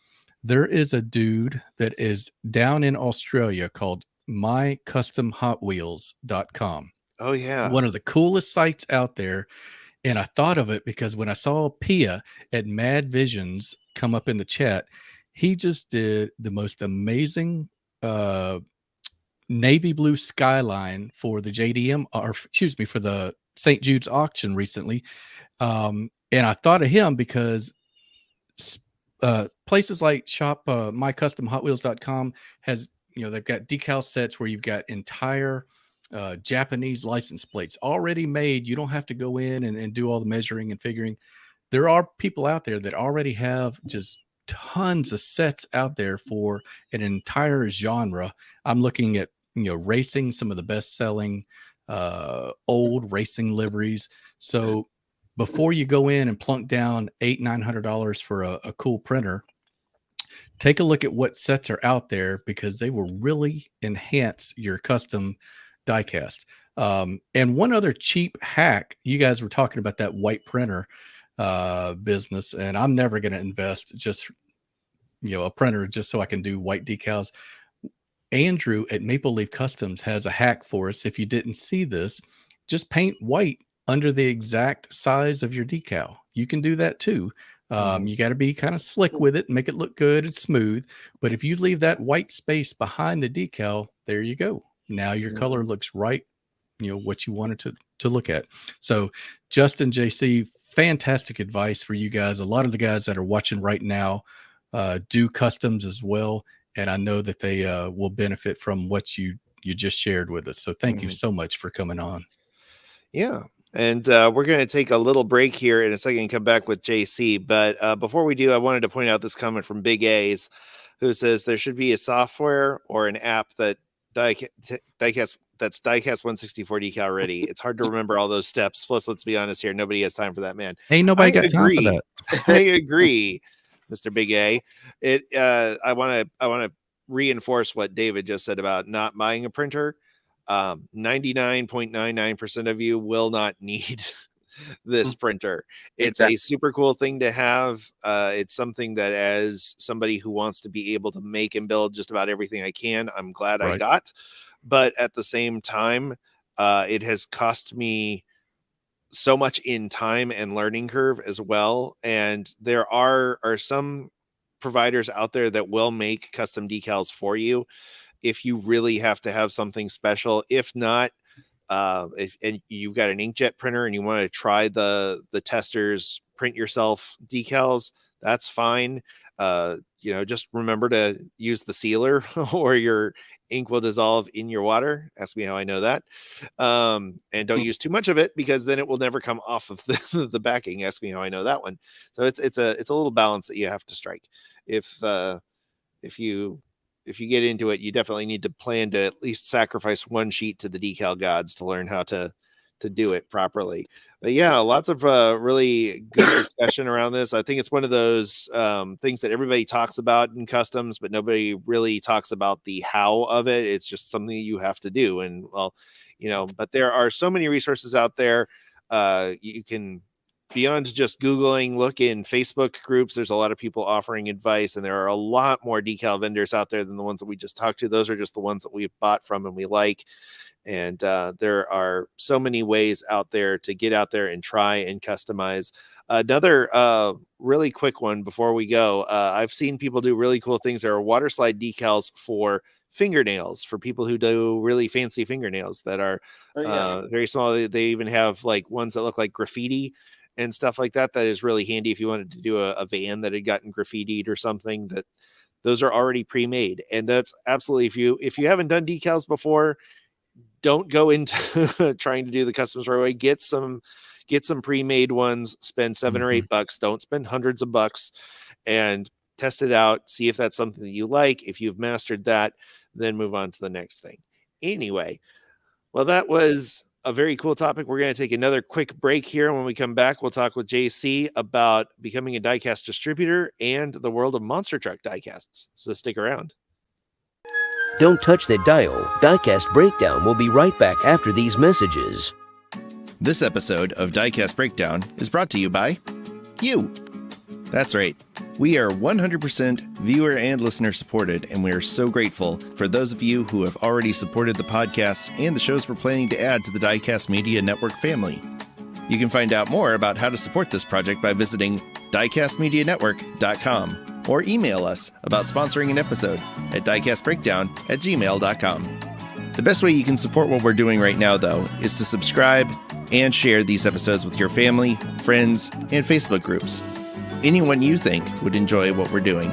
There is a dude that is down in Australia called mycustomhotwheels.com. Oh yeah. One of the coolest sites out there. And I thought of it because when I saw Pia at Mad Visions come up in the chat, he just did the most amazing navy blue skyline for the JDM, or excuse me, for the St. Jude's auction recently. And I thought of him because places like shop mycustomhotwheels.com has, they've got decal sets where you've got entire Japanese license plates already made. You don't have to go in and do all the measuring and figuring. There are people out there that already have just tons of sets out there for an entire genre. I'm looking at, racing, some of the best selling old racing liveries. So before you go in and plunk down $800-900 for a cool printer, take a look at what sets are out there, because they will really enhance your custom diecast. And one other cheap hack, you guys were talking about that white printer business, and I'm never going to invest just a printer just so I can do white decals. Andrew at Maple Leaf Customs has a hack for us. If you didn't see this, just paint white under the exact size of your decal. You can do that too. You got to be kind of slick with it and make it look good and smooth. But if you leave that white space behind the decal, there you go. Now your color looks right, what you wanted to look at. So Justin, JC, fantastic advice for you guys. A lot of the guys that are watching right now do customs as well. And I know that they will benefit from what you just shared with us. So thank you so much for coming on. Yeah. And we're going to take a little break here in a second and come back with JC. But before we do, I wanted to point out this comment from Big A's, who says there should be a software or an app that diecast that's diecast 164 decal ready. It's hard to remember all those steps. Plus, let's be honest here, nobody has time for that, man. Ain't nobody got time for that. I agree, Mr. Big A. I want to reinforce what David just said about not buying a printer. 99.99% of you will not need this printer. It's a super cool thing to have. It's something that, as somebody who wants to be able to make and build just about everything I can, I'm glad I got. But at the same time, it has cost me so much in time and learning curve as well. And there are some providers out there that will make custom decals for you if you really have to have something special. If not, if you've got an inkjet printer and you want to try the testers print yourself decals, that's fine. Just remember to use the sealer or your ink will dissolve in your water. Ask me how I know that. And don't use too much of it, because then it will never come off of the backing. Ask me how I know that one. So it's a little balance that you have to strike. If you get into it, you definitely need to plan to at least sacrifice one sheet to the decal gods to learn how to do it properly. But yeah, lots of really good discussion around this. I think it's one of those things that everybody talks about in customs, but nobody really talks about the how of it. It's just something you have to do. And but there are so many resources out there. You can, beyond just Googling, look in Facebook groups. There's a lot of people offering advice, and there are a lot more decal vendors out there than the ones that we just talked to. Those are just the ones that we've bought from and we like. And there are so many ways out there to get out there and try and customize. Another really quick one before we go. I've seen people do really cool things. There are water slide decals for fingernails, for people who do really fancy fingernails that are very small. They even have like ones that look like graffiti and stuff like that. That is really handy if you wanted to do a van that had gotten graffitied or something. That those are already pre-made. And that's absolutely, if you haven't done decals before, don't go into trying to do the customs right away. Get some get some pre-made ones, spend $7 or $8. Don't spend hundreds of bucks, and test it out. See if that's something that you like. If you've mastered that, then move on to the next thing. Anyway, well, that was a very cool topic. We're going to take another quick break here. When we come back, we'll talk with JC about becoming a diecast distributor and the world of monster truck diecasts. So stick around. Don't touch that dial. Diecast Breakdown will be right back after these messages. This episode of Diecast Breakdown is brought to you by you. That's right. We are 100% viewer and listener supported, and we are so grateful for those of you who have already supported the podcast and the shows we're planning to add to the Diecast Media Network family. You can find out more about how to support this project by visiting diecastmedianetwork.com or email us about sponsoring an episode at diecastbreakdown@gmail.com. The best way you can support what we're doing right now, though, is to subscribe and share these episodes with your family, friends, and Facebook groups. Anyone you think would enjoy what we're doing.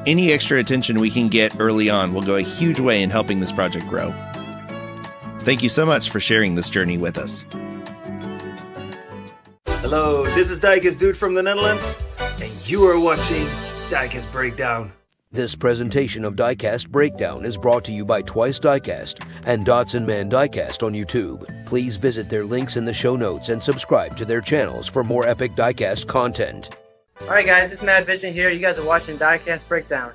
Any extra attention we can get early on will go a huge way in helping this project grow. Thank you so much for sharing this journey with us. Hello, this is Diecast Dude from the Netherlands, and you are watching Diecast Breakdown. This presentation of Diecast Breakdown is brought to you by Twice Diecast and Dotson Man Diecast on YouTube. Please visit their links in the show notes and subscribe to their channels for more epic diecast content. Alright guys, it's Mad Vision here. You guys are watching Diecast Breakdown.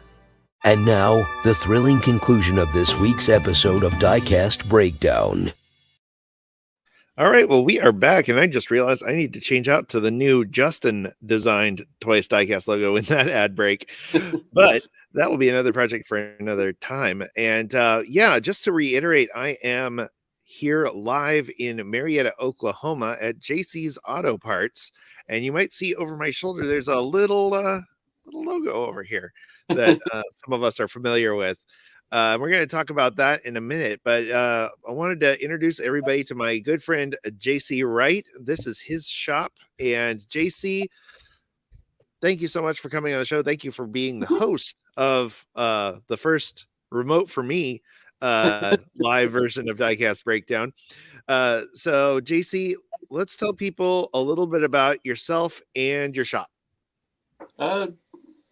And now, the thrilling conclusion of this week's episode of Diecast Breakdown. All right, well, we are back, and I just realized I need to change out to the new Justin designed Twice Diecast logo in that ad break. But that will be another project for another time. And just to reiterate, I am here live in Marietta, Oklahoma at JC's Auto Parts. And you might see over my shoulder, there's a little logo over here that some of us are familiar with. We're going to talk about that in a minute, but I wanted to introduce everybody to my good friend, JC Wright. This is his shop. And JC, thank you so much for coming on the show. Thank you for being the host of the first remote for me live version of Diecast Breakdown. So JC, let's tell people a little bit about yourself and your shop.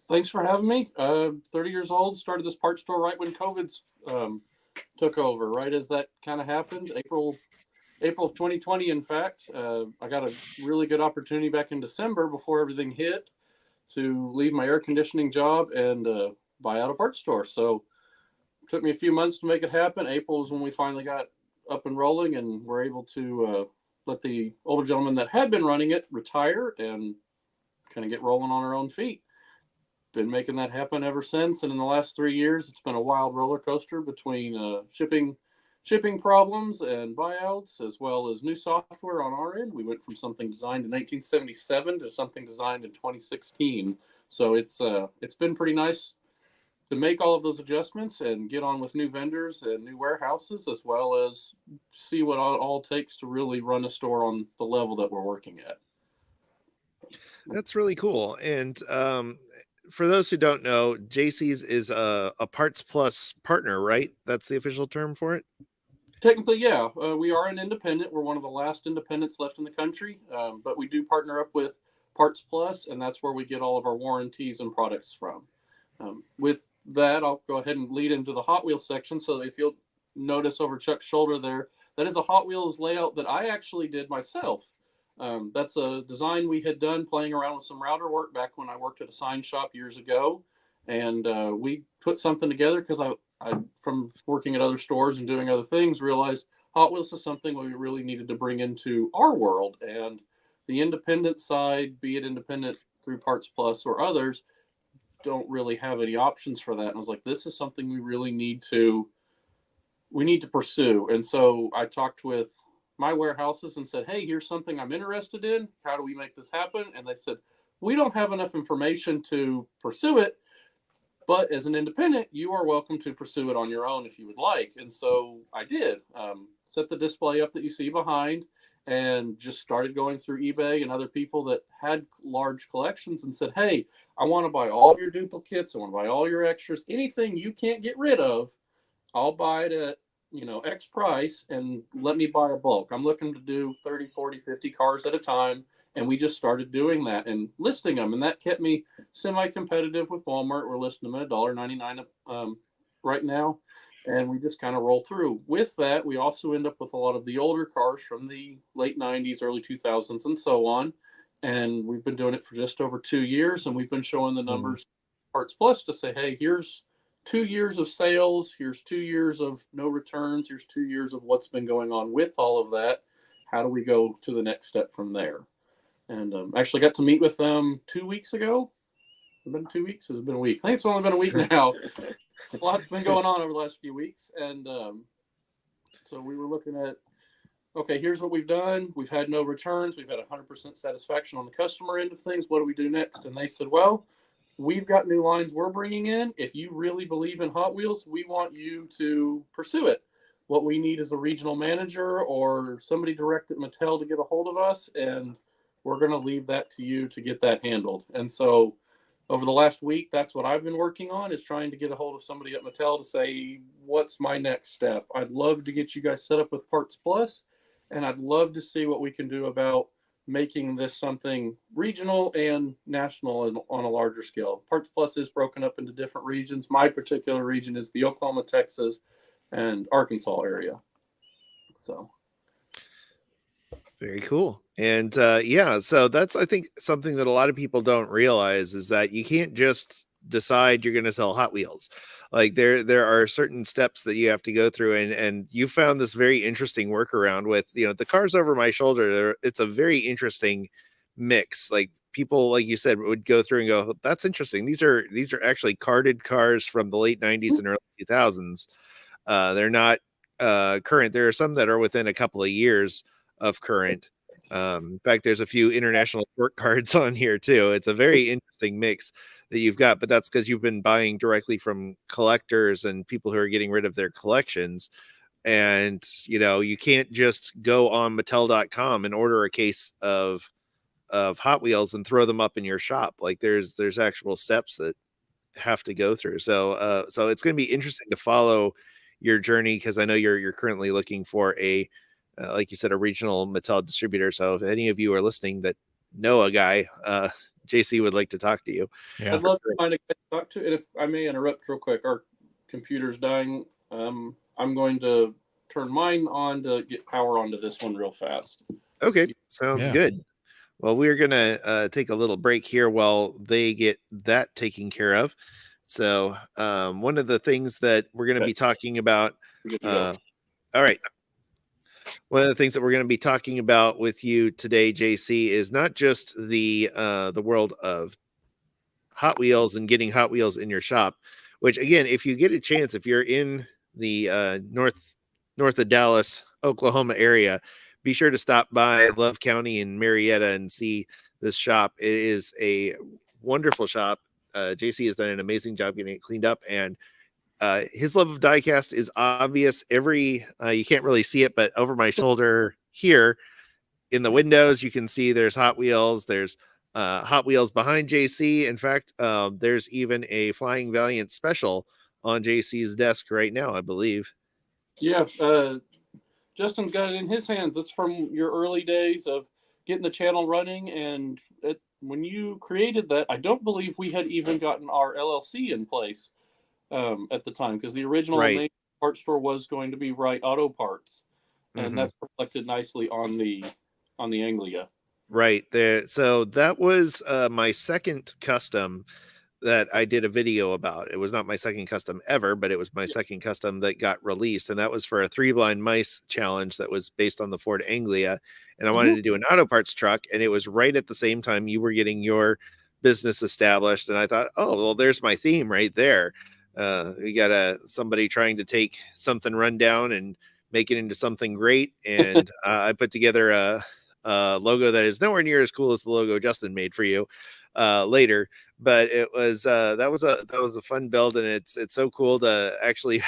Thanks for having me. 30 years old, started this parts store right when COVID's took over, right as that kind of happened. April of 2020, in fact. I got a really good opportunity back in December before everything hit to leave my air conditioning job and buy out a parts store. So it took me a few months to make it happen. April is when we finally got up and rolling and were able to let the older gentleman that had been running it retire and kind of get rolling on our own feet. Been making that happen ever since, and in the last 3 years, it's been a wild roller coaster between shipping problems and buyouts, as well as new software on our end. We went from something designed in 1977 to something designed in 2016. So it's been pretty nice to make all of those adjustments and get on with new vendors and new warehouses, as well as see what it all takes to really run a store on the level that we're working at. That's really cool. And for those who don't know, JC's is a Parts Plus partner, right? That's the official term for it? Technically, yeah. We are an independent. We're one of the last independents left in the country, but we do partner up with Parts Plus, and that's where we get all of our warranties and products from. With that, I'll go ahead and lead into the Hot Wheels section. So if you'll notice over Chuck's shoulder there, that is a Hot Wheels layout that I actually did myself. That's a design we had done playing around with some router work back when I worked at a sign shop years ago. And we put something together because I, from working at other stores and doing other things, realized Hot Wheels is something we really needed to bring into our world. And the independent side, be it independent through Parts Plus or others, don't really have any options for that. And I was like, this is something we really need to pursue. And so I talked with my warehouses and said, hey, here's something I'm interested in. How do we make this happen? And they said, we don't have enough information to pursue it, but as an independent, you are welcome to pursue it on your own if you would like. And so I did. Set the display up that you see behind and just started going through eBay and other people that had large collections and said, hey, I want to buy all of your duplicates. I want to buy all your extras. Anything you can't get rid of, I'll buy it at X price and let me buy a bulk. I'm looking to do 30, 40, 50 cars at a time. And we just started doing that and listing them. And that kept me semi-competitive with Walmart. We're listing them at $1.99 right now. And we just kind of roll through. With that, we also end up with a lot of the older cars from the late 90s, early 2000s, and so on. And we've been doing it for just over 2 years. And we've been showing the numbers Parts Plus to say, hey, here's 2 years of sales. Here's 2 years of no returns. Here's 2 years of what's been going on with all of that. How do we go to the next step from there? And actually got to meet with them 2 weeks ago. Has it been 2 weeks? Has it been a week? I think it's only been a week now. A lot's been going on over the last few weeks. And so we were looking at, okay, here's what we've done. We've had no returns. We've had 100% satisfaction on the customer end of things. What do we do next? And they said, well, we've got new lines we're bringing in. If you really believe in Hot Wheels, we want you to pursue it. What we need is a regional manager or somebody direct at Mattel to get a hold of us, and we're going to leave that to you to get that handled. And so over the last week, that's what I've been working on, is trying to get a hold of somebody at Mattel to say, what's my next step? I'd love to get you guys set up with Parts Plus, and I'd love to see what we can do about making this something regional and national on a larger scale. Parts Plus is broken up into different regions. My particular region is the Oklahoma, Texas, and Arkansas area. So very cool. And yeah, so that's, I think, something that a lot of people don't realize is that you can't just decide you're going to sell Hot Wheels. Like there are certain steps that you have to go through, and you found this very interesting workaround with, the cars over my shoulder. It's a very interesting mix. Like people, like you said, would go through and go, that's interesting. These are actually carded cars from the late 90s and early 2000s. They're not current. There are some that are within a couple of years of current. In fact, there's a few international work cards on here too. It's a very interesting mix that you've got, but that's because you've been buying directly from collectors and people who are getting rid of their collections. And you can't just go on Mattel.com and order a case of Hot Wheels and throw them up in your shop. Like there's actual steps that have to go through. So it's going to be interesting to follow your journey, because I know you're currently looking for a like you said, a regional Mattel distributor. So if any of you are listening that know a guy, JC would like to talk to you. Yeah. I'd love to find a guy to talk to. And if I may interrupt real quick, our computer's dying. I'm going to turn mine on to get power onto this one real fast. Okay, sounds good. Well, we're going to take a little break here while they get that taken care of. So one of the things that we're going to be talking about. All right. One of the things that we're going to be talking about with you today, JC, is not just the world of Hot Wheels and getting Hot Wheels in your shop, which, again, if you get a chance, if you're in the north of Dallas, Oklahoma area, be sure to stop by Love County and Marietta and see this shop. It is a wonderful shop. JC has done an amazing job getting it cleaned up, and his love of diecast is obvious. You can't really see it, but over my shoulder here in the windows, you can see there's Hot Wheels. There's Hot Wheels behind JC. In fact, there's even a Flying Valiant special on JC's desk right now, I believe. Yeah, Justin's got it in his hands. It's from your early days of getting the channel running, and when you created that, I don't believe we had even gotten our LLC in place at the time, because the original name parts store was going to be Wright Auto Parts, and that's reflected nicely on the Anglia. Right there. So that was my second custom that I did a video about. It was not my second custom ever, but it was my second custom that got released, and that was for a 3 blind mice challenge that was based on the Ford Anglia. And I wanted to do an auto parts truck, and it was right at the same time you were getting your business established. And I thought, oh, well, there's my theme right there. We got somebody trying to take something run down and make it into something great. And I put together a logo that is nowhere near as cool as the logo Justin made for you later. But it was that was a fun build, and it's so cool to actually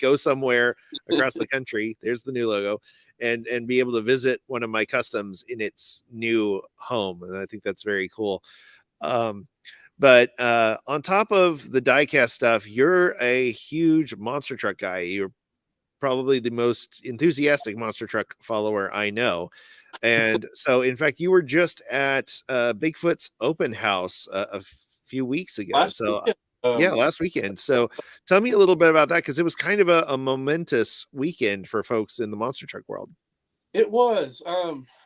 go somewhere across the country. There's the new logo, and be able to visit one of my customs in its new home, and I think that's very cool. But on top of the diecast stuff, you're a huge monster truck guy. You're probably the most enthusiastic monster truck follower I know. And so, in fact, you were just at Bigfoot's open house a few weeks ago. Last So, weekend, yeah, last weekend. So, tell me a little bit about that, because it was kind of a momentous weekend for folks in the monster truck world. It was.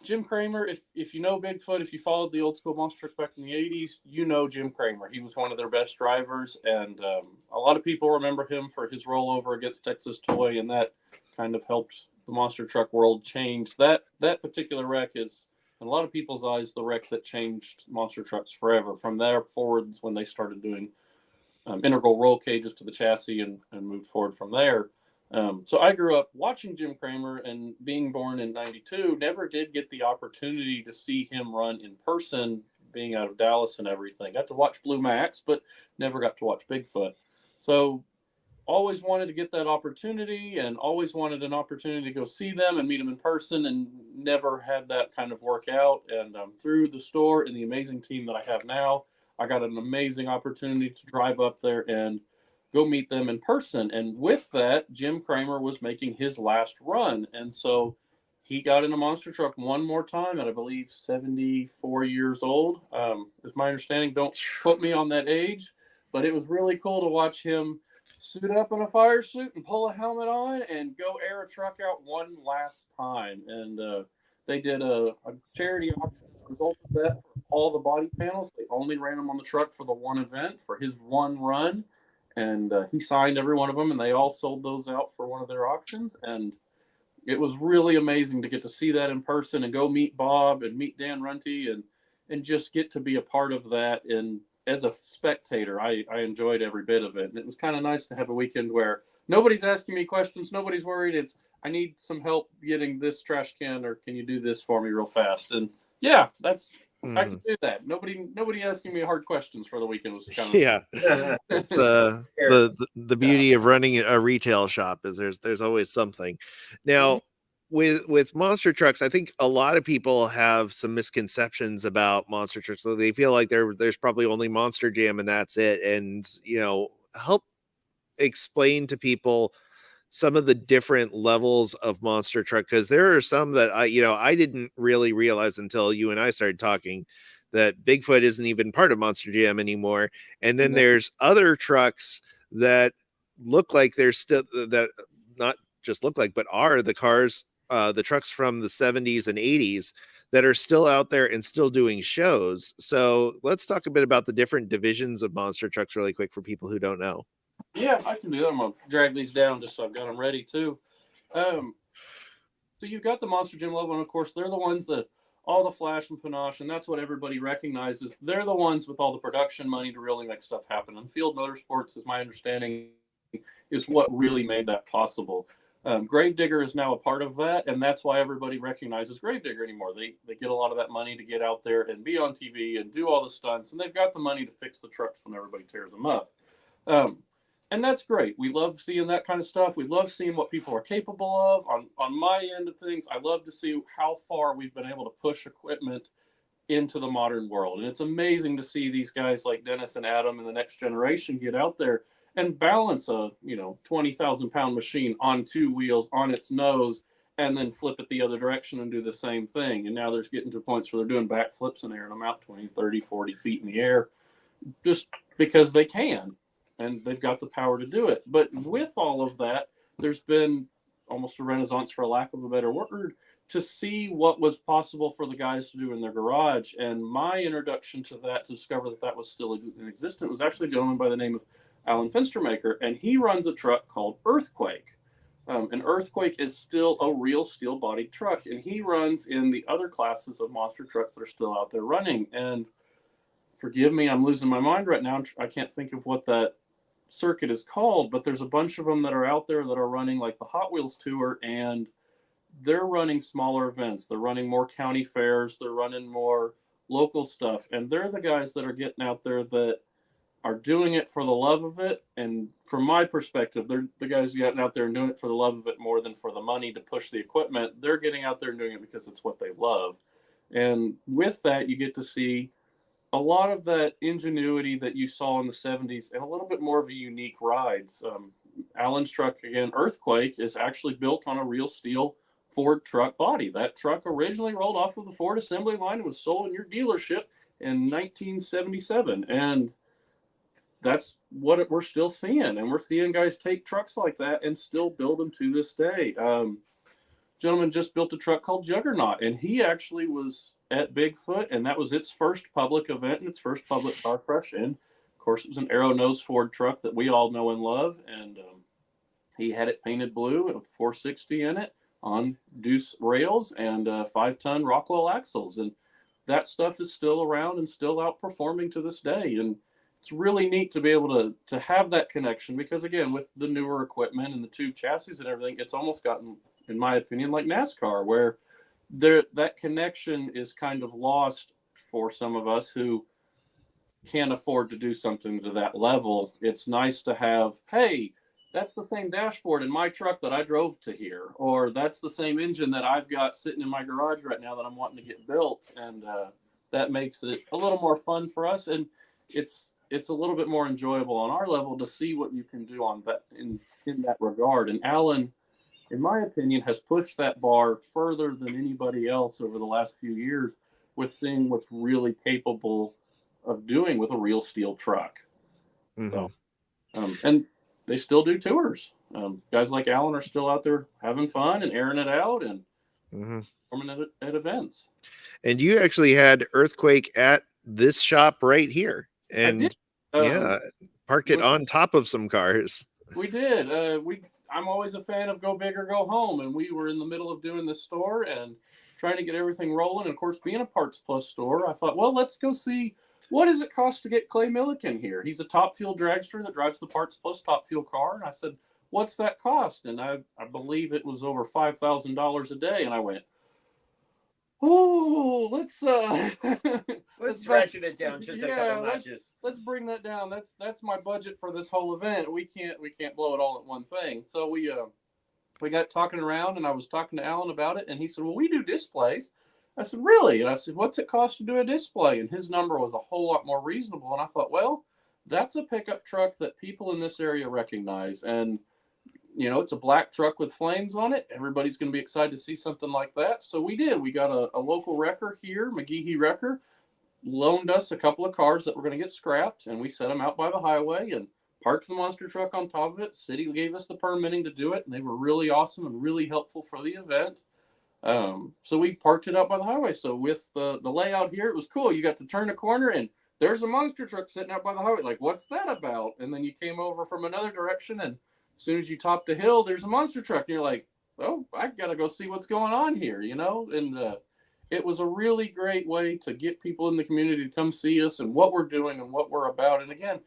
Jim Kramer, if you know Bigfoot, if you followed the old school monster trucks back in the 80s, you know Jim Kramer. He was one of their best drivers, and a lot of people remember him for his rollover against Texas Toy, and that kind of helped the monster truck world change. That particular wreck is, in a lot of people's eyes, the wreck that changed monster trucks forever. From there forward is when they started doing integral roll cages to the chassis and moved forward from there. So I grew up watching Jim Kramer, and being born in 92, never did get the opportunity to see him run in person, being out of Dallas and everything. Got to watch Blue Max, but never got to watch Bigfoot. So always wanted to get that opportunity, and always wanted an opportunity to go see them and meet them in person, and never had that kind of work out. And through the store and the amazing team that I have now, I got an amazing opportunity to drive up there and go meet them in person. And with that, Jim Kramer was making his last run. And so he got in a monster truck one more time at, I believe, 74 years old. Is my understanding. Don't put me on that age. But it was really cool to watch him suit up in a fire suit and pull a helmet on and go air a truck out one last time. And they did a charity auction as a result of that for all the body panels. They only ran them on the truck for the one event, for his one run. And he signed every one of them, and they all sold those out for one of their auctions. And it was really amazing to get to see that in person and go meet Bob and meet Dan Runty and just get to be a part of that. And as a spectator, I enjoyed every bit of it. And it was kind of nice to have a weekend where nobody's asking me questions. Nobody's worried. It's, I need some help getting this trash can, or can you do this for me real fast? And yeah, that's, I can do that. Nobody asking me hard questions for the weekend was kind of It's the beauty of running a retail shop is there's always something. Now, with monster trucks, I think a lot of people have some misconceptions about monster trucks. So they feel like there's probably only Monster Jam and that's it. And help explain to people some of the different levels of monster truck, because there are some that I didn't really realize until you and I started talking that Bigfoot isn't even part of Monster Jam anymore. And then there's other trucks that look like they're still, that not just look like, but are the cars, the trucks from the 70s and 80s that are still out there and still doing shows. So let's talk a bit about the different divisions of monster trucks really quick for people who don't know. Yeah, I can do that. I'm going to drag these down just so I've got them ready too. So you've got the Monster Jam level, and of course, they're the ones that all the flash and panache, and that's what everybody recognizes. They're the ones with all the production money to really make stuff happen. And Field Motorsports, is my understanding, is what really made that possible. Gravedigger is now a part of that, and that's why everybody recognizes Gravedigger anymore. They get a lot of that money to get out there and be on TV and do all the stunts, and they've got the money to fix the trucks when everybody tears them up. And that's great. We love seeing that kind of stuff. We love seeing what people are capable of. On my end of things, I love to see how far we've been able to push equipment into the modern world. And it's amazing to see these guys like Dennis and Adam and the next generation get out there and balance a 20,000 pound machine on two wheels on its nose, and then flip it the other direction and do the same thing. And now they're getting to points where they're doing backflips and airing them out 20, 30, 40 feet in the air just because they can. And they've got the power to do it. But with all of that, there's been almost a renaissance, for lack of a better word, to see what was possible for the guys to do in their garage. And my introduction to that, to discover that was still in existence, was actually a gentleman by the name of Alan Fenstermaker. And he runs a truck called Earthquake. An Earthquake is still a real steel-bodied truck. And he runs in the other classes of monster trucks that are still out there running. And forgive me, I'm losing my mind right now. I can't think of what that circuit is called, but there's a bunch of them that are out there that are running like the Hot Wheels tour, and they're running smaller events. They're running more county fairs. They're running more local stuff. And they're the guys that are getting out there that are doing it for the love of it. And from my perspective, they're the guys getting out there and doing it for the love of it more than for the money to push the equipment. They're getting out there and doing it because it's what they love. And with that, you get to see a lot of that ingenuity that you saw in the 70s and a little bit more of a unique rides. Alan's truck, again, Earthquake, is actually built on a real steel Ford truck body. That truck originally rolled off of the Ford assembly line and was sold in your dealership in 1977. And that's what we're still seeing. And we're seeing guys take trucks like that and still build them to this day. Gentleman just built a truck called Juggernaut, and he actually was at Bigfoot, and that was its first public event and its first public car crush. And of course, it was an arrow nose Ford truck that we all know and love. And he had it painted blue with 460 in it on deuce rails and 5-ton Rockwell axles. And that stuff is still around and still outperforming to this day. And it's really neat to be able to have that connection, because again, with the newer equipment and the tube chassis and everything, it's almost gotten, in my opinion, like NASCAR, where that connection is kind of lost for some of us who can't afford to do something to that level. It's nice to have, hey, that's the same dashboard in my truck that I drove to here, or that's the same engine that I've got sitting in my garage right now that I'm wanting to get built. And that makes it a little more fun for us. And it's a little bit more enjoyable on our level to see what you can do on that in that regard. And Alan, in my opinion, has pushed that bar further than anybody else over the last few years with seeing what's really capable of doing with a real steel truck. Mm-hmm. So, and they still do tours. Guys like Alan are still out there having fun and airing it out and performing at events. And you actually had Earthquake at this shop right here. And parked it on top of some cars. We did. I'm always a fan of go big or go home, and we were in the middle of doing this store and trying to get everything rolling. And of course, being a Parts Plus store, I thought, well, let's go see what does it cost to get Clay Milliken here. He's a top fuel dragster that drives the Parts Plus top fuel car. And I said, what's that cost? And I believe it was over $5,000 a day. And I went, oh, let's ratchet it down just a couple notches. Let's bring that down. That's my budget for this whole event. We can't blow it all at one thing. So we got talking around, and I was talking to Alan about it, and he said, well, we do displays. I said, really? And I said, what's it cost to do a display? And his number was a whole lot more reasonable. And I thought, well, that's a pickup truck that people in this area recognize. And it's a black truck with flames on it. Everybody's going to be excited to see something like that. So we did. We got a local wrecker here, McGehee Wrecker, loaned us a couple of cars that were going to get scrapped, and we set them out by the highway and parked the monster truck on top of it. City gave us the permitting to do it, and they were really awesome and really helpful for the event. So we parked it out by the highway. So with the layout here, it was cool. You got to turn a corner, and there's a monster truck sitting out by the highway. Like, what's that about? And then you came over from another direction, and as soon as you top the hill, there's a monster truck. And you're like, oh, I got to go see what's going on here, And it was a really great way to get people in the community to come see us and what we're doing and what we're about. And again,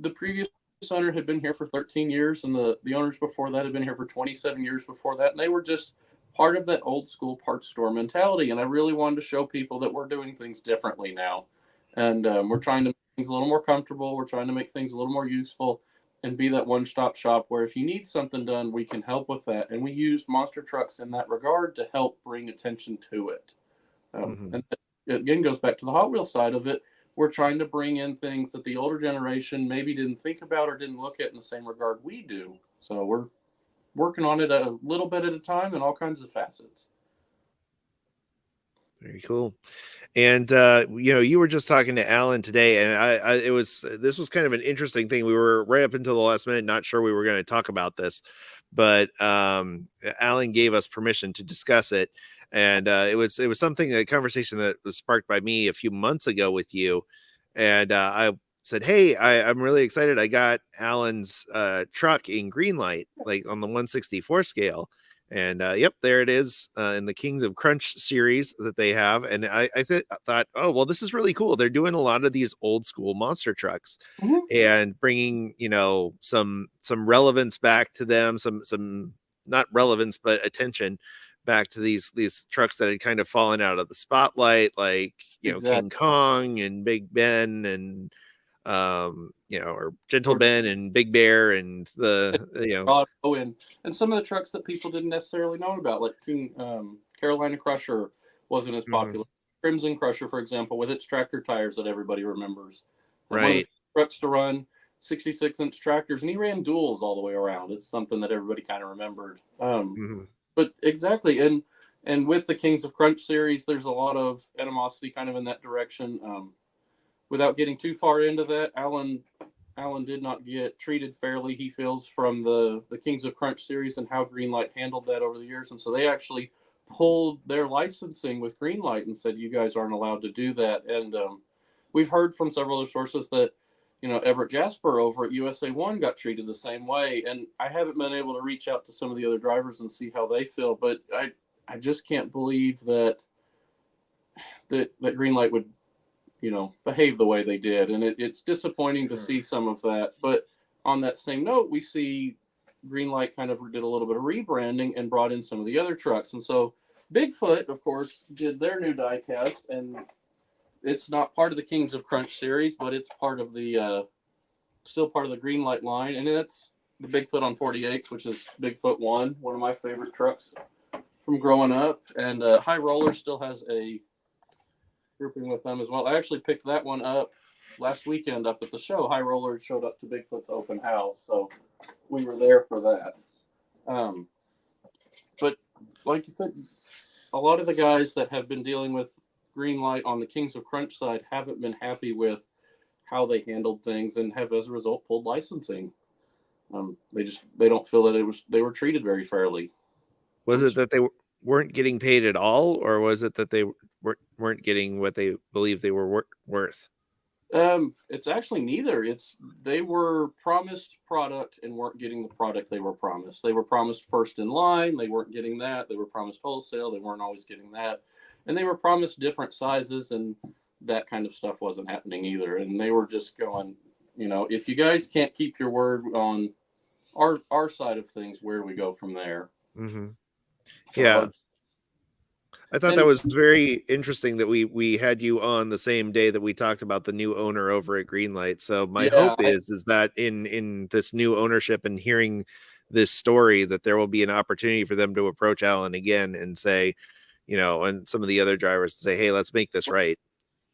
the previous owner had been here for 13 years, and the owners before that had been here for 27 years before that. And they were just part of that old school parts store mentality. And I really wanted to show people that we're doing things differently now. And we're trying to make things a little more comfortable. We're trying to make things a little more useful, and be that one-stop shop where if you need something done, we can help with that. And we used monster trucks in that regard to help bring attention to it. And it again goes back to the Hot Wheels side of it. We're trying to bring in things that the older generation maybe didn't think about or didn't look at in the same regard we do. So we're working on it a little bit at a time in all kinds of facets. Very cool. And you were just talking to Alan today, and this was kind of an interesting thing. We were right up until the last minute not sure we were going to talk about this, but Alan gave us permission to discuss it, and it was something, a conversation that was sparked by me a few months ago with you, and I said, hey, I'm really excited. I got Alan's truck in green light, like on the 1/64 scale. And yep, there it is in the Kings of Crunch series that they have. And I thought, oh, well, this is really cool. They're doing a lot of these old school monster trucks and bringing, some relevance back to them, some not relevance, but attention back to these trucks that had kind of fallen out of the spotlight, like, King Kong and Big Ben and, or Gentle Ben and Big Bear and the, and some of the trucks that people didn't necessarily know about, like Carolina Crusher wasn't as popular. Crimson Crusher, for example, with its tractor tires that everybody remembers. Right. Trucks to run. 66-inch tractors, and he ran duals all the way around. It's something that everybody kind of remembered. Mm-hmm. But exactly, and with the Kings of Crunch series, there's a lot of animosity kind of in that direction. Without getting too far into that, Alan did not get treated fairly, he feels, from the Kings of Crunch series and how Greenlight handled that over the years. And so they actually pulled their licensing with Greenlight and said, you guys aren't allowed to do that. And we've heard from several other sources that, Everett Jasper over at USA One got treated the same way. And I haven't been able to reach out to some of the other drivers and see how they feel, but I just can't believe that Greenlight would, behave the way they did. And it's disappointing to see some of that. But on that same note, we see Greenlight kind of did a little bit of rebranding and brought in some of the other trucks. And so Bigfoot, of course, did their new diecast, and it's not part of the Kings of Crunch series, but it's part of the still part of the Greenlight line, and it's the Bigfoot on 48s, which is Bigfoot 1, one of my favorite trucks from growing up. And High Roller still has a grouping with them as well. I actually picked that one up last weekend up at the show. High Roller showed up to Bigfoot's open house, so we were there for that. But like you said, a lot of the guys that have been dealing with Greenlight on the Kings of Crunch side haven't been happy with how they handled things and have, as a result, pulled licensing. They don't feel that they were treated very fairly. Was it that they weren't getting paid at all, or was it that they weren't getting what they believed they were worth? It's actually neither. They were promised product and weren't getting the product they were promised. They were promised first in line. They weren't getting that. They were promised wholesale. They weren't always getting that. And they were promised different sizes, and that kind of stuff wasn't happening either. And they were just going, if you guys can't keep your word on our side of things, where do we go from there? Mm-hmm. So, yeah. I thought that was very interesting that we had you on the same day that we talked about the new owner over at Greenlight. So my hope is that in this new ownership and hearing this story, that there will be an opportunity for them to approach Alan again and say, and some of the other drivers to say, hey, let's make this right.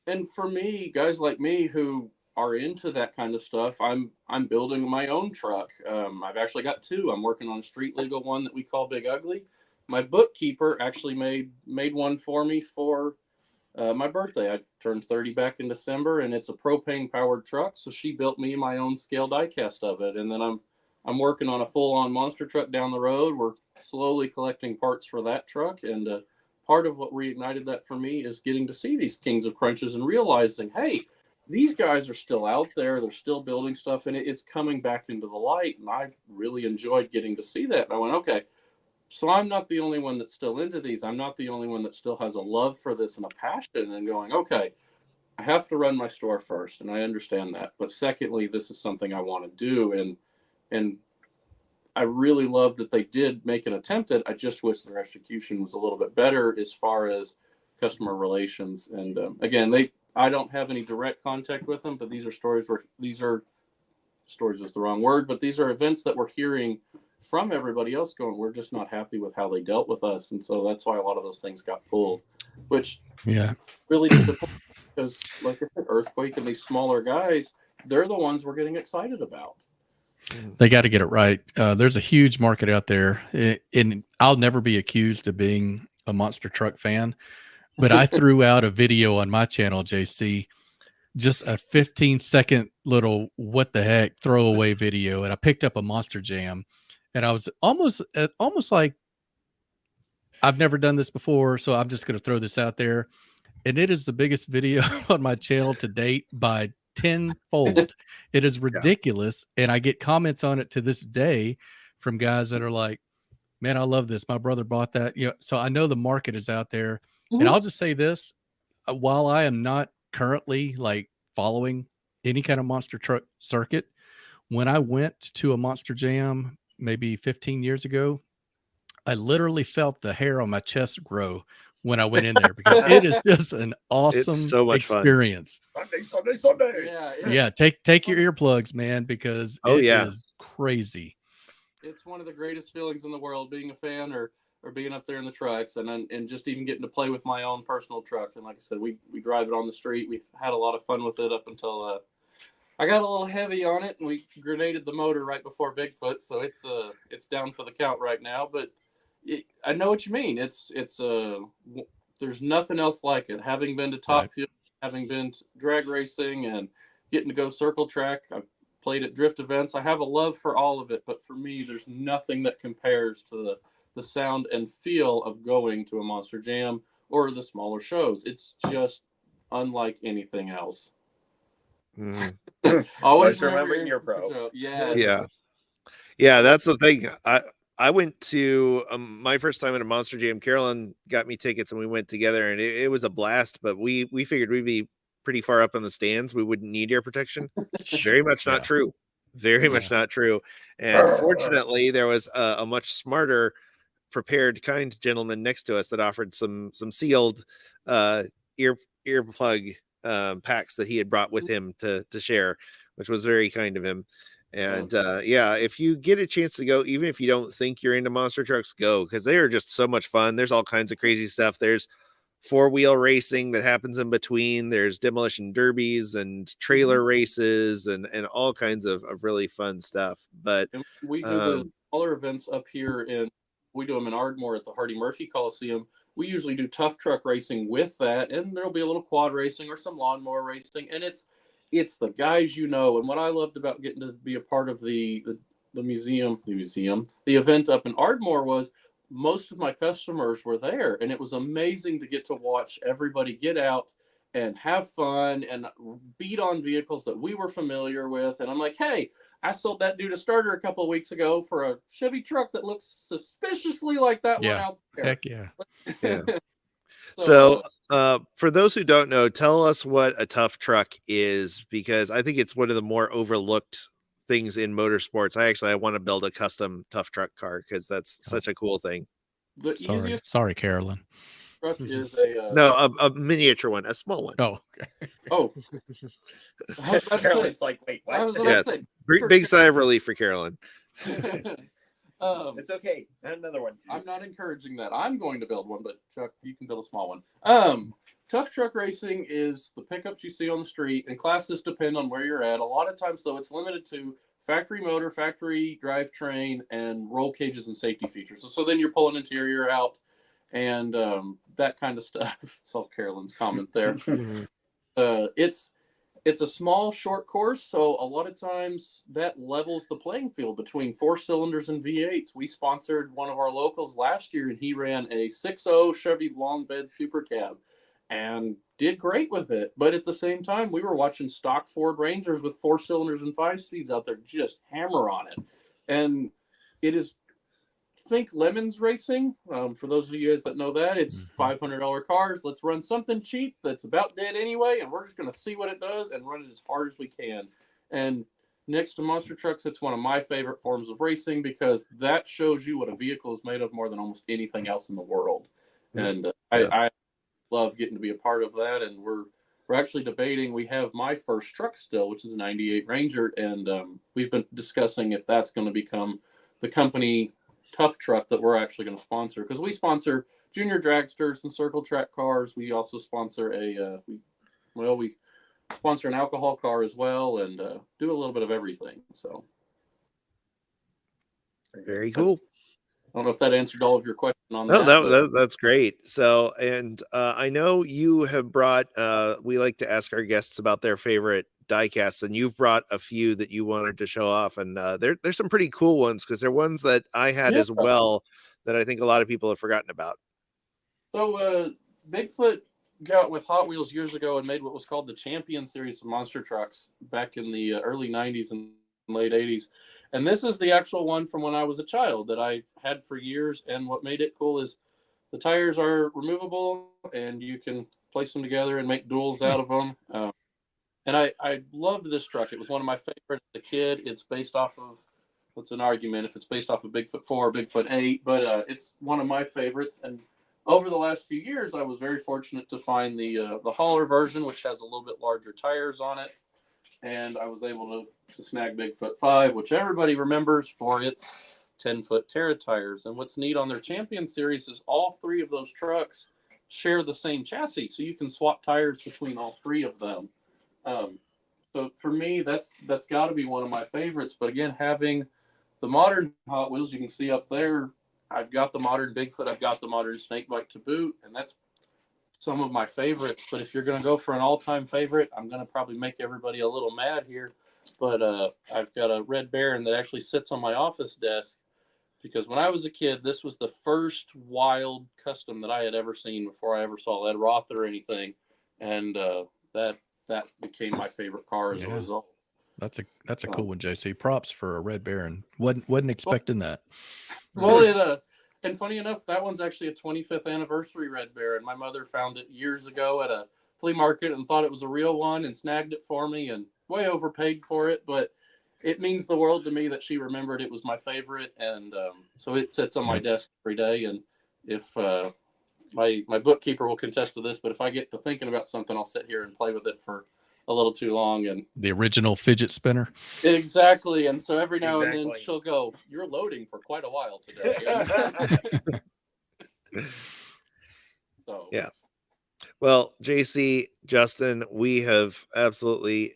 And for me, guys like me who are into that kind of stuff, I'm building my own truck. I've actually got two. I'm working on a street legal one that we call Big Ugly. My bookkeeper actually made one for me for my birthday. I turned 30 back in December, and it's a propane powered truck. So she built me my own scale diecast of it. And then I'm working on a full on monster truck down the road. We're slowly collecting parts for that truck. And part of what reignited that for me is getting to see these Kings of Crunches and realizing, hey, these guys are still out there. They're still building stuff, and it's coming back into the light. And I really enjoyed getting to see that. And I went, okay, so I'm not the only one that's still into these. I'm not the only one that still has a love for this and a passion, and going, okay, I have to run my store first, and I understand that. But secondly, this is something I want to do, and I really love that they did make an attempt at it. I just wish their execution was a little bit better as far as customer relations. And again, I don't have any direct contact with them, but these are stories is the wrong word, but these are events that we're hearing from everybody else going, we're just not happy with how they dealt with us. And so that's why a lot of those things got pulled, which really disappointing, because like I said, Earthquake and these smaller guys, they're the ones we're getting excited about. They got to get it right. There's a huge market out there, and I'll never be accused of being a monster truck fan, but I threw out a video on my channel, JC, just a 15-second little what the heck throwaway video, and I picked up a Monster Jam, and I was almost like, I've never done this before, so I'm just going to throw this out there, and it is the biggest video on my channel to date by tenfold. It is ridiculous. And I get comments on it to this day from guys that are like, man, I love this. My brother bought that. So I know the market is out there. Mm-hmm. And I'll just say this, while I am not currently like following any kind of monster truck circuit, when I went to a Monster Jam maybe 15 years ago, I literally felt the hair on my chest grow when I went in there, because it is just an awesome experience. Sunday. Yeah. Take your earplugs, man, because it is crazy. It's one of the greatest feelings in the world, being a fan or being up there in the trucks, and just even getting to play with my own personal truck. And like I said, we drive it on the street. We've had a lot of fun with it up until I got a little heavy on it, and we grenaded the motor right before Bigfoot, so it's down for the count right now. But I know what you mean. There's nothing else like it. Having been to Top Fuel, having been to drag racing, and getting to go circle track, I've played at drift events. I have a love for all of it, but for me, there's nothing that compares to the sound and feel of going to a Monster Jam or the smaller shows. It's just unlike anything else. Always remembering your pro. Yes. Yeah, that's the thing. I went to my first time at a Monster Jam. Carolyn got me tickets and we went together, and it was a blast, but we figured we'd be pretty far up in the stands. We wouldn't need air protection. Very much not true. Very much not true. And fortunately, there was a much smarter, prepared, kind gentleman next to us that offered some sealed earplug packs that he had brought with him to share, which was very kind of him. And if you get a chance to go, even if you don't think you're into monster trucks, go, because they are just so much fun. There's all kinds of crazy stuff. There's 4-wheel racing that happens in between. There's demolition derbies and trailer races and all kinds of really fun stuff. But we do the smaller events up here we do them in Ardmore at the Hardy Murphy Coliseum. We usually do tough truck racing with that, and there'll be a little quad racing or some lawnmower racing, and it's the guys you know. And what I loved about getting to be a part of the event up in Ardmore was most of my customers were there, and it was amazing to get to watch everybody get out and have fun and beat on vehicles that we were familiar with. And I'm like, hey, I sold that dude a starter a couple of weeks ago for a Chevy truck that looks suspiciously like that one out there. Heck yeah. So for those who don't know, tell us what a tough truck is, because I think it's one of the more overlooked things in motorsports. I want to build a custom tough truck car because that's such a cool thing. The easiest Sorry, Carolyn. truck is a miniature one, a small one. Oh, okay. Carolyn's like, wait, what? Yes, big sigh of relief for Carolyn. It's okay. Not another one. I'm not encouraging that. I'm going to build one, but Chuck, you can build a small one. Tough truck racing is the pickups you see on the street, and classes depend on where you're at. A lot of times, though, it's limited to factory motor, factory drivetrain, and roll cages and safety features. So then you're pulling interior out and that kind of stuff. Saw Carolyn's comment there. It's a small, short course, so a lot of times that levels the playing field between 4 cylinders and V8s. We sponsored one of our locals last year, and he ran a 6.0 Chevy long bed super cab and did great with it. But at the same time, we were watching stock Ford Rangers with 4 cylinders and 5 speeds out there just hammer on it. And it is, think Lemons Racing. For those of you guys that know that, it's $500 cars. Let's run something cheap that's about dead anyway, and we're just going to see what it does and run it as hard as we can. And next to monster trucks, it's one of my favorite forms of racing because that shows you what a vehicle is made of more than almost anything else in the world. And I love getting to be a part of that. And we're actually debating. We have my first truck still, which is a 98 Ranger, and we've been discussing if that's going to become the company tough truck that we're actually going to sponsor, because we sponsor junior dragsters and circle track cars. We also sponsor we sponsor an alcohol car as well, and do a little bit of everything. So very cool. I don't know if that answered all of your question on that. No, that's great. So, and I know you have brought, we like to ask our guests about their favorite diecasts, and you've brought a few that you wanted to show off, and there's some pretty cool ones, because they're ones that I had as well that I think a lot of people have forgotten about. So Bigfoot got with Hot Wheels years ago and made what was called the Champion series of monster trucks back in the early 90s and late 80s. And this is the actual one from when I was a child that I've had for years. And what made it cool is the tires are removable and you can place them together and make duels out of them. And I loved this truck. It was one of my favorites as a kid. It's based off of, what's an argument if it's based off of Bigfoot 4 or Bigfoot 8, but it's one of my favorites. And over the last few years, I was very fortunate to find the hauler version, which has a little bit larger tires on it. And I was able to snag Bigfoot 5, which everybody remembers for its 10-foot Terra tires. And what's neat on their Champion series is all 3 of those trucks share the same chassis, so you can swap tires between all 3 of them. So for me, that's got to be one of my favorites. But again, having the modern Hot Wheels, you can see up there, I've got the modern Bigfoot, I've got the modern Snakebite to boot, and that's some of my favorites. But if you're going to go for an all-time favorite, I'm going to probably make everybody a little mad here. But I've got a Red Baron that actually sits on my office desk, because when I was a kid, this was the first wild custom that I had ever seen before I ever saw Ed Roth or anything. And that became my favorite car as a result. That's a cool one, JC. Props for a Red Baron. Wasn't expecting that. Well, and funny enough, that one's actually a 25th anniversary Red Baron. My mother found it years ago at a flea market and thought it was a real one and snagged it for me and way overpaid for it. But it means the world to me that she remembered it was my favorite. And so it sits on my desk every day. And if my bookkeeper will contest to this, but if I get to thinking about something, I'll sit here and play with it for a little too long. And the original fidget spinner. Exactly. And so every now and then she'll go, "You're loading for quite a while today." So yeah. Well, JC, Justin, we have absolutely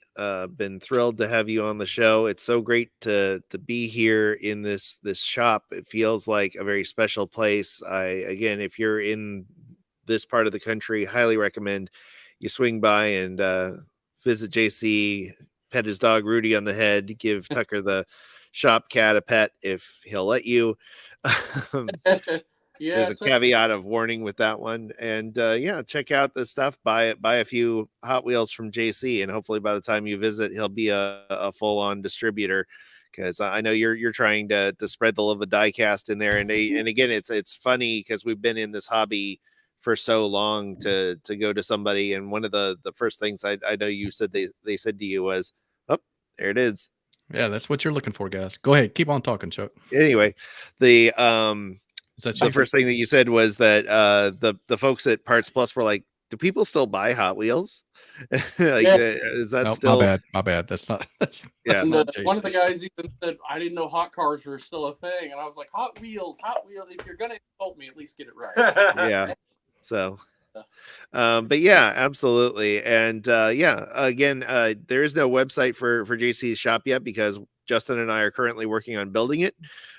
been thrilled to have you on the show. It's so great to be here in this shop. It feels like a very special place. Again, if you're in this part of the country, highly recommend you swing by and visit JC, pet his dog Rudy on the head, give Tucker the shop cat a pet if he'll let you. There's a caveat of warning with that one. And check out the stuff, buy a few Hot Wheels from JC, and hopefully by the time you visit, he'll be a full-on distributor, because I know you're trying to spread the love of diecast in there. And again, it's funny because we've been in this hobby for so long to go to somebody, and one of the first things I know you said they said to you was, "Oh, there it is." Yeah, that's what you're looking for, guys. Go ahead, keep on talking, Chuck. Anyway, the first thing that you said was that the folks at Parts Plus were like, "Do people still buy Hot Wheels?" Is that still my bad? That's not. Yeah. One of the guys even said, "I didn't know hot cars were still a thing," and I was like, Hot Wheels. If you're gonna insult me, at least get it right." Yeah. So, but yeah, absolutely. And again, there is no website for JC's shop yet because Justin and I are currently working on building it,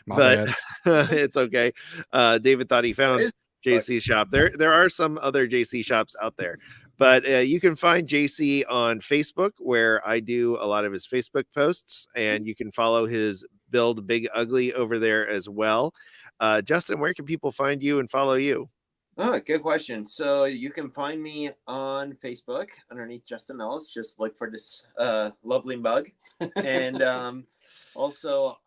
but it's okay. David thought he found JC's shop. There are some other JC shops out there, but you can find JC on Facebook, where I do a lot of his Facebook posts, and you can follow his Build Big Ugly over there as well. Justin, where can people find you and follow you? Oh, good question. So you can find me on Facebook underneath Justin Ellis. Just look for this lovely mug. And also,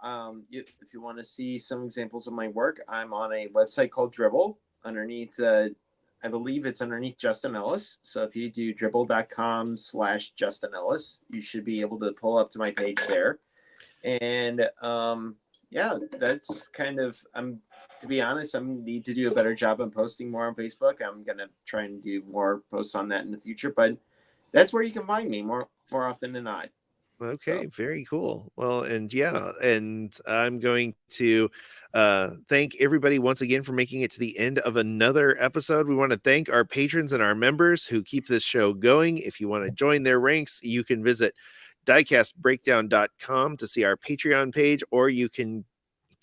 if you want to see some examples of my work, I'm on a website called Dribble underneath, I believe it's underneath Justin Ellis. So if you do dribble.com/Justin Ellis, you should be able to pull up to my page there. And that's kind of, to be honest, I need to do a better job on posting more on Facebook. I'm going to try and do more posts on that in the future, but that's where you can find me more often than not. Okay, very cool. Well, and I'm going to thank everybody once again for making it to the end of another episode. We want to thank our patrons and our members who keep this show going. If you want to join their ranks, you can visit diecastbreakdown.com to see our Patreon page, or you can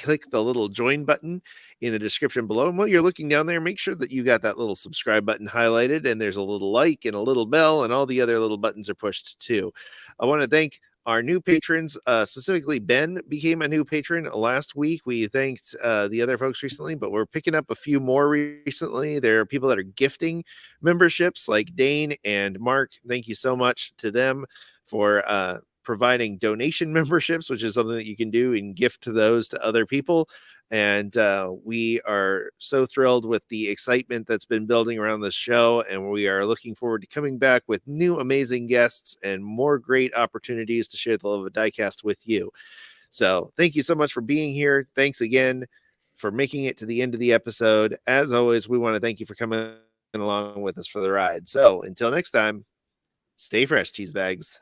click the little join button in the description below. And while you're looking down there, make sure that you got that little subscribe button highlighted, and there's a little like and a little bell, and all the other little buttons are pushed too. I want to thank our new patrons, specifically Ben became a new patron last week. We thanked the other folks recently, but we're picking up a few more recently. There are people that are gifting memberships like Dane and Mark. Thank you so much to them for providing donation memberships, which is something that you can do and gift to those to other people. And we are so thrilled with the excitement that's been building around this show. And we are looking forward to coming back with new amazing guests and more great opportunities to share the love of diecast with you. So thank you so much for being here. Thanks again for making it to the end of the episode. As always, we want to thank you for coming along with us for the ride. So until next time, stay fresh, cheese bags.